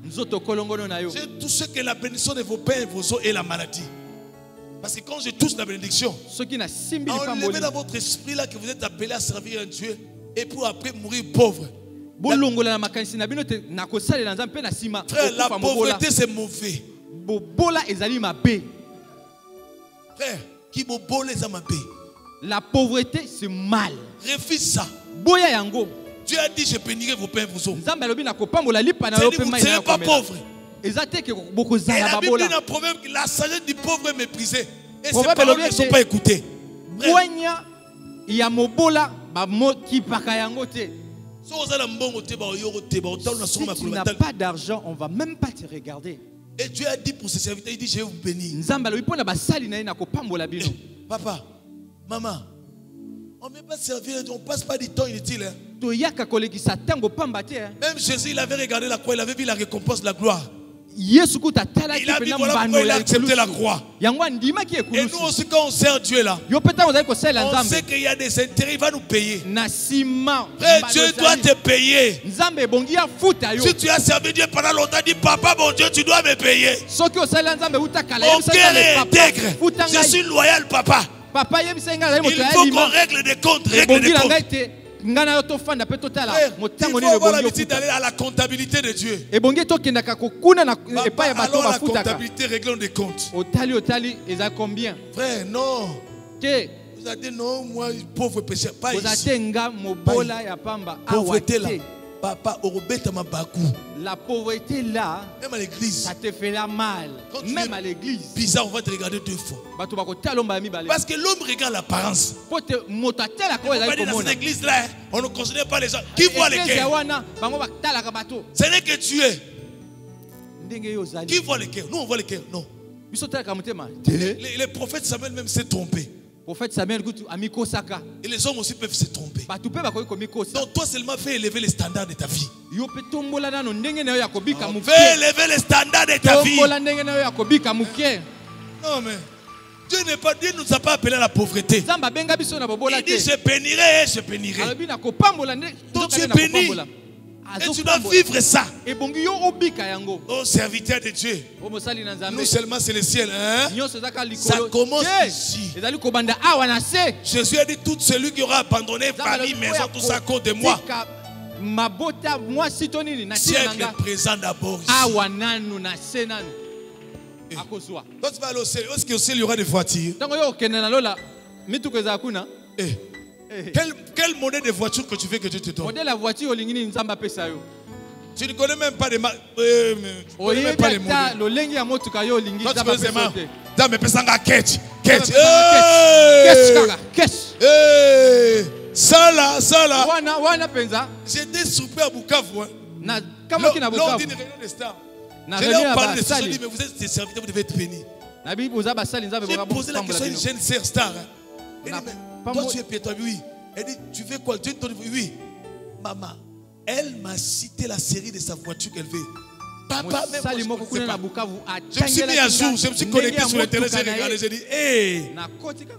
Je touche que la bénédiction de vos pains et vos os et la maladie. Parce que quand je touche la bénédiction, enlevez dans votre esprit là que vous êtes appelé à servir un Dieu et pour après mourir pauvre. Frère, la pauvreté c'est mauvais. Frère, qui bobola les amabé. La pauvreté c'est mal. Refuse ça. Dieu a dit, je bénirai vos pains et vos os. Vous ne serez pas pauvres. Et la Bible dit dans Proverbe que la sagesse du pauvre est méprisée. Et ses paroles ne sont pas écoutées. Si tu n'as pas d'argent, on ne va même pas te regarder. Et Dieu a dit pour ses serviteurs, il dit, je vais vous bénir. Papa, maman, on ne peut pas servir, on ne passe pas du temps inutile. Hein. Même Jésus, il avait regardé la croix, il avait vu la récompense de la gloire. Il a dit voilà pourquoi il a accepté la croix. Et nous aussi quand on sert Dieu là, on sait qu'il y a des intérêts, il va nous payer. Frère, Dieu doit te payer. Si tu as servi Dieu pendant longtemps, dis papa mon Dieu tu dois me payer. Mon cœur est intègre. Je suis loyal papa. Il faut qu'on règle des comptes, règle des comptes. Il faut avoir l'habitude d'aller à la comptabilité de Dieu. Alors la comptabilité, réglons des comptes. Frère, non. Vous avez dit non, moi, pauvre pécheur. Pas ici. Pauvreté là. Papa, la pauvreté là, même à l'église, ça te fait la mal. Même à l'église, bizarre, on va te regarder deux fois. Parce que l'homme regarde l'apparence. Dans cette église là, on ne considère pas les gens. Qui voit les cœurs? Ce n'est que Dieu. Qui voit les cœurs? Nous on voit les cœurs. Non. Les prophètes Samuel même s'est trompé. Et les hommes aussi peuvent se tromper. Donc toi seulement fais élever les standards de ta vie. Fais élever les standards de ta vie. Non mais Dieu ne nous a pas appelé à la pauvreté. Il dit je bénirai et je bénirai. Donc tu es béni. Et tu dois vivre ça. Oh serviteur de Dieu. Nous seulement c'est le ciel. Hein? Ça commence ici. Jésus a dit tout celui qui aura abandonné famille, maison, tout ça à cause de moi. mabota moi sitonini na siècle présent d'abord ici. awananu na senanu akozwa. Quand tu vas aller au ciel, est-ce qu'au ciel il y aura des voitures? Tango yo kenena lola mituko za kuna. Quel modèle de voiture que tu veux que Dieu te donne? Modèle la voiture olingini nzamba pesa yo. Tu ne connais même pas les modèles. Toi, tu veux seulement. Mais pesanga catch. Ça là. J'étais surpris à Bukavu. Lors d'une réunion de stars. Je leur parlais de ça, mais vous êtes des serviteurs, vous devez être bénis. J'ai posé la question à une jeune sœur star. Elle dit, mais toi tu es pied, toi, oui. Elle dit, tu veux quoi? Dieu te donne, oui. Maman, elle m'a cité la série de sa voiture qu'elle veut. Papa, même moi, je me suis mis à jour, je me suis connecté sur Internet, j'ai regardé, j'ai dit, hey,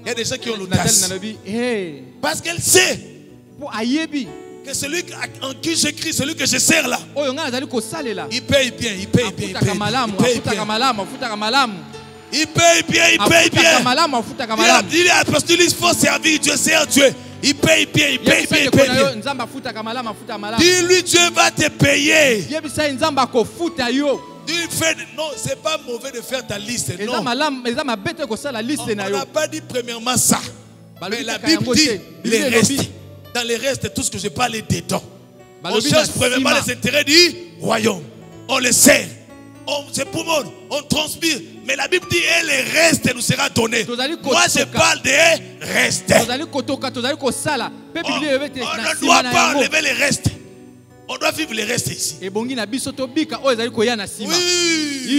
il y a des gens qui ont l'audace. Parce qu'elle sait que celui en qui j'écris, celui que je sers là, il paye bien, il paye bien, il paye bien. Il paye bien, il paye bien. Il est apostolique, il faut servir Dieu, sert Dieu. Il paye bien, il paye bien, il paye bien. Dis-lui, Dieu va te payer. Non, c'est pas mauvais de faire ta liste. Non. On n'a pas dit premièrement ça. Mais la Bible dit les restes. Dans les restes, tout ce que je parle est dedans. On cherche premièrement les intérêts du royaume. On les sert. C'est pour moi, on transpire. Mais la Bible dit, et les restes nous sera donné. Moi, je parle des restes. On ne doit pas enlever les restes. On doit vivre les restes ici. Oui.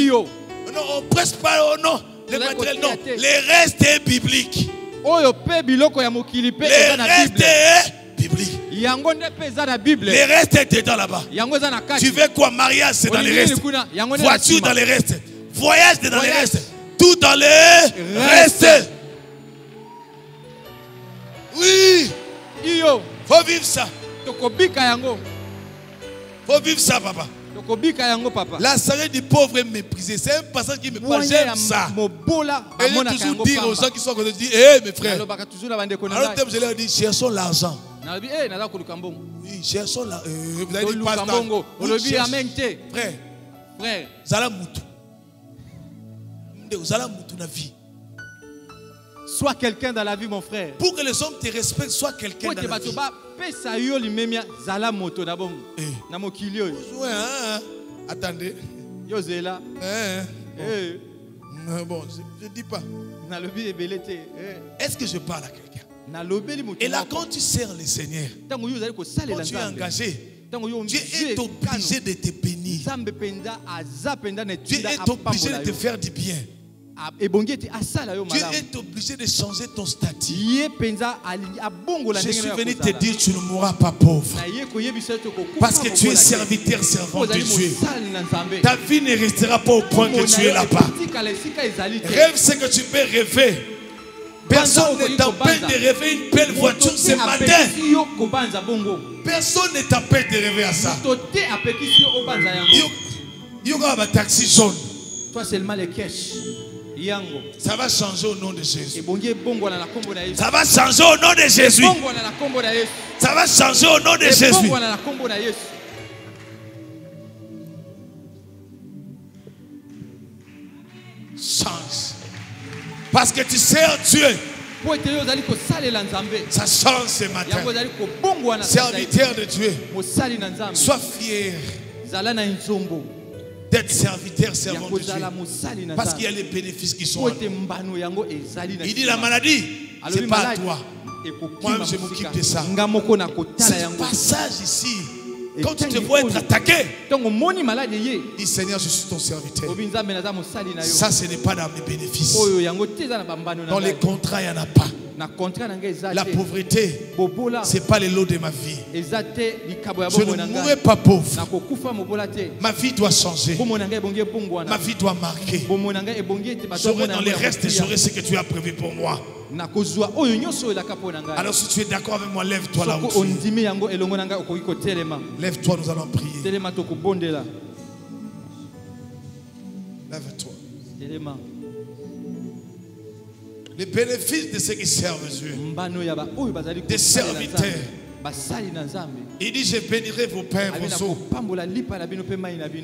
Non, on ne presse pas au nom. Les matériels, non. Les restes bibliques. Les restes bibliques. Les restes étaient dedans là-bas. Tu veux quoi? Mariage, c'est dans les restes. Voiture dans les restes. Voyage, c'est dans les restes. Tout dans les restes. Oui. Faut vivre ça. Faut vivre ça, papa. La sagesse du pauvre est méprisée. C'est un passage qui me parle. J'aime ça. Et je toujours dire aux gens qui sont à côté, hé mes frères. Alors je leur dis, cherchons l'argent. Oui, cherchons l'argent. Vous avez dit pasteur. Frère. Zala Moutou. Zala Moutou na vie. Sois quelqu'un dans la vie, mon frère. Pour que les hommes te respectent, sois quelqu'un dans la vie. Attendez. Bon, je ne dis pas. Est-ce que je parle à quelqu'un? Et là, quand tu sers le Seigneur, quand tu es engagé, Dieu est obligé de te bénir. Dieu est obligé de te faire du bien. Dieu est obligé de changer ton statut. Je suis venu te dire, tu ne mourras pas pauvre. Parce que tu es serviteur, servant de Dieu. Ta vie ne restera pas au point que tu es là-bas. Rêve ce que tu peux rêver. Personne ne t'empêche de rêver une belle voiture ce matin. Personne ne t'empêche de rêver à ça. Il y aura un taxi jaune. Toi seulement les cash. Ça va changer au nom de Jésus. Ça va changer au nom de Jésus. Ça va changer au nom de Jésus. Change. Parce que tu sers Dieu. Ça change ce matin. Serviteur de Dieu. Sois fier d'être serviteur, servant de Dieu. Parce qu'il y a les bénéfices qui sont là. Il dit la maladie, ce n'est pas à toi. Moi-même, je m'occupe de ça. Ce passage ici, quand tu te vois être attaqué, dis Seigneur, je suis ton serviteur. Ça, ce n'est pas dans mes bénéfices. Dans les contrats, il n'y en a pas. La pauvreté, ce n'est pas le lot de ma vie. Je ne mourrai pas pauvre. Ma vie doit changer. Ma vie doit marquer. J'aurai dans les restes, j'aurai ce que tu as prévu pour moi. Alors si tu es d'accord avec moi, lève-toi là où tu es. Lève-toi, nous allons prier. Lève-toi. Les bénéfices de ceux qui servent Dieu, des serviteurs, Il dit, je bénirai vos pains, vos eaux.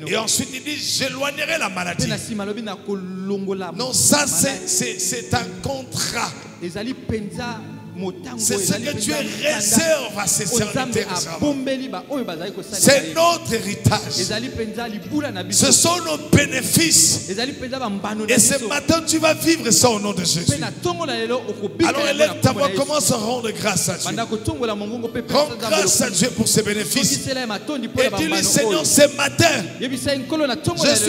Et ensuite, il dit, j'éloignerai la maladie. Non, ça, c'est un contrat. C'est ce que Dieu réserve à ses serviteurs. C'est notre héritage. Ce sont nos bénéfices. Et ce matin, tu vas vivre ça au nom de Jésus. Alors élève ta voix, commence à rendre grâce à Dieu. Rends grâce à Dieu pour ses bénéfices. Et dis-lui, Seigneur, ce matin, je suis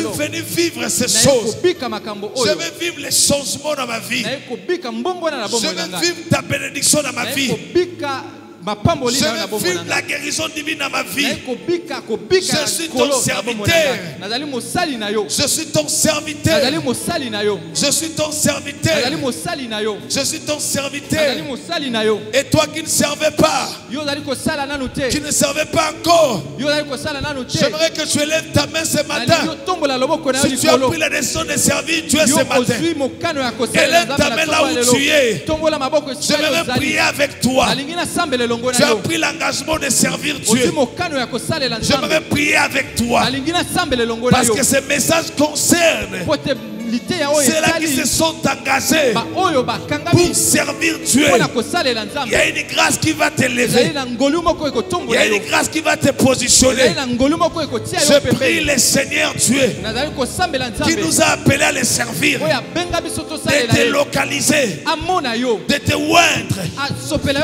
venu vivre ces choses. Je vais vivre les changements dans ma vie. Je vais vivre ta bénédiction dans ma vie. Je vais vivre la guérison divine dans ma vie. Je suis ton serviteur. Je suis ton serviteur. Je suis ton serviteur. Je suis ton serviteur. Et toi qui ne servais pas, qui ne servais pas encore, j'aimerais que tu élèves ta main ce matin. Si tu as pris la décision de servir Dieu ce matin, élève ta main là où tu es. J'aimerais prier avec toi. Tu as pris l'engagement de servir Dieu. J'aimerais prier avec toi. Parce que ce message concerne ceux-là qui se sont engagés pour servir Dieu. Il y a une grâce qui va t'élever. Il y a une grâce qui va te positionner. Je prie le Seigneur Dieu qui nous a appelés à le servir, de te localiser, de te oindre,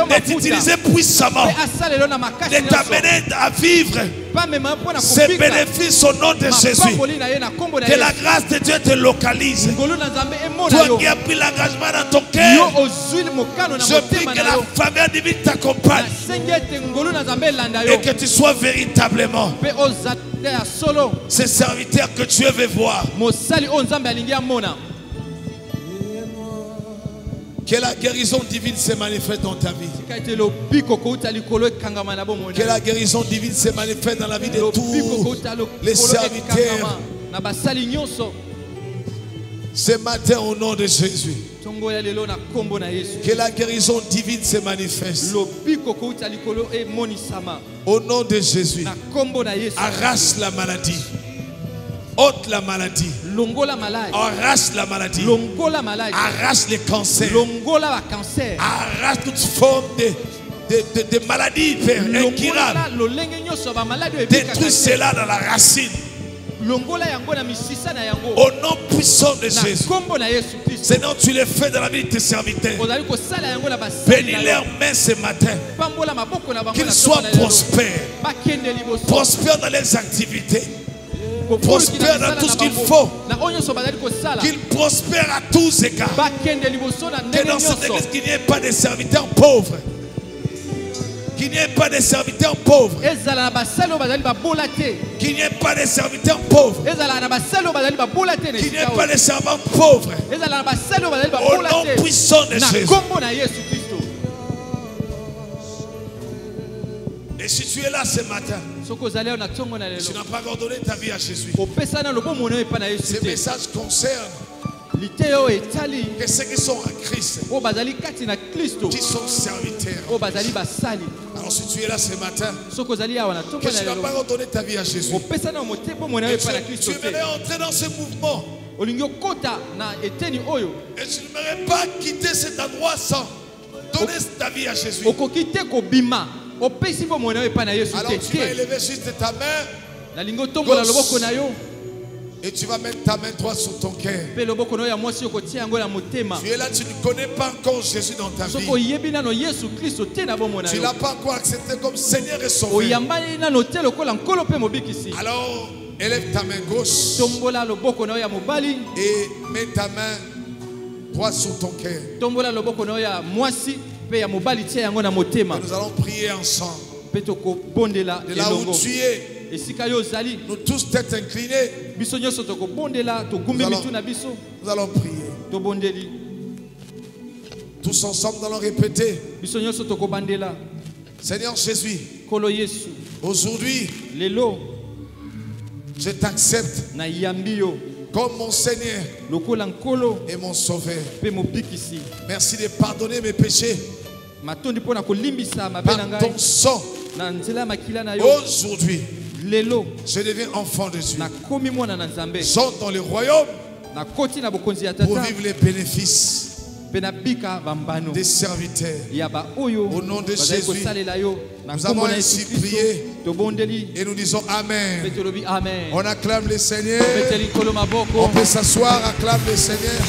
de t'utiliser puissamment, de t'amener à vivre ces bénéfices au nom de Jésus. Que la grâce de Dieu te localise. Toi qui as pris l'engagement dans ton cœur, je prie que la faveur divine t'accompagne et que tu sois véritablement ce serviteur que Dieu veut voir. Que la guérison divine se manifeste dans ta vie. Que la guérison divine se manifeste dans la vie de tous les serviteurs. Ce matin au nom de Jésus. Que la guérison divine se manifeste. Au nom de Jésus. Arrache la maladie. Ôte la maladie. Arrache la maladie. Arrache les cancers. Arrache toute forme de maladie incurable. Détruis cela dans la racine. Au nom puissant de Jésus. Seigneur, tu le fais dans la vie de tes serviteurs. Bénis leurs mains ce matin. Qu'ils soient prospères. Prospères dans les activités. Prospère dans tout ce qu'il faut. Qu'il prospère à tous égards. Que dans cette église, qu'il n'y ait pas de serviteurs pauvres. Qu'il n'y ait pas de serviteurs pauvres. Qu'il n'y ait pas de serviteurs pauvres. Qu'il n'y ait pas de servants pauvres. Au nom puissant de Jésus. Et si tu es là ce matin, tu n'as pas encore donné ta vie à Jésus. Ce message concerne que ceux qui sont en Christ, qui sont serviteurs. Alors si tu es là ce matin, que tu n'as pas encore donné ta vie à Jésus, tu aimerais entrer dans ce mouvement, et tu n'aimerais pas quitter cet endroit sans donner ta vie à Jésus. Alors tu vas élever juste ta main gauche, et tu vas mettre ta main droite sur ton cœur. Tu es là, tu ne connais pas encore Jésus dans ta vie. Tu ne l'as pas encore accepté comme Seigneur et Sauveur. Alors élève ta main gauche et mets ta main droite sur ton cœur. Nous allons prier ensemble. De là où tu es, nous tous têtes inclinées, nous allons prier. Tous ensemble, nous allons répéter. Seigneur Jésus, aujourd'hui, je t'accepte comme mon Seigneur et mon Sauveur. Merci de pardonner mes péchés par ton sang Aujourd'hui, je deviens enfant de Dieu. J'entre dans le royaume pour vivre les bénéfices des serviteurs. Au nom de Jésus, nous avons ainsi prié et nous disons Amen. On acclame le Seigneur. On peut s'asseoir, acclame le Seigneur.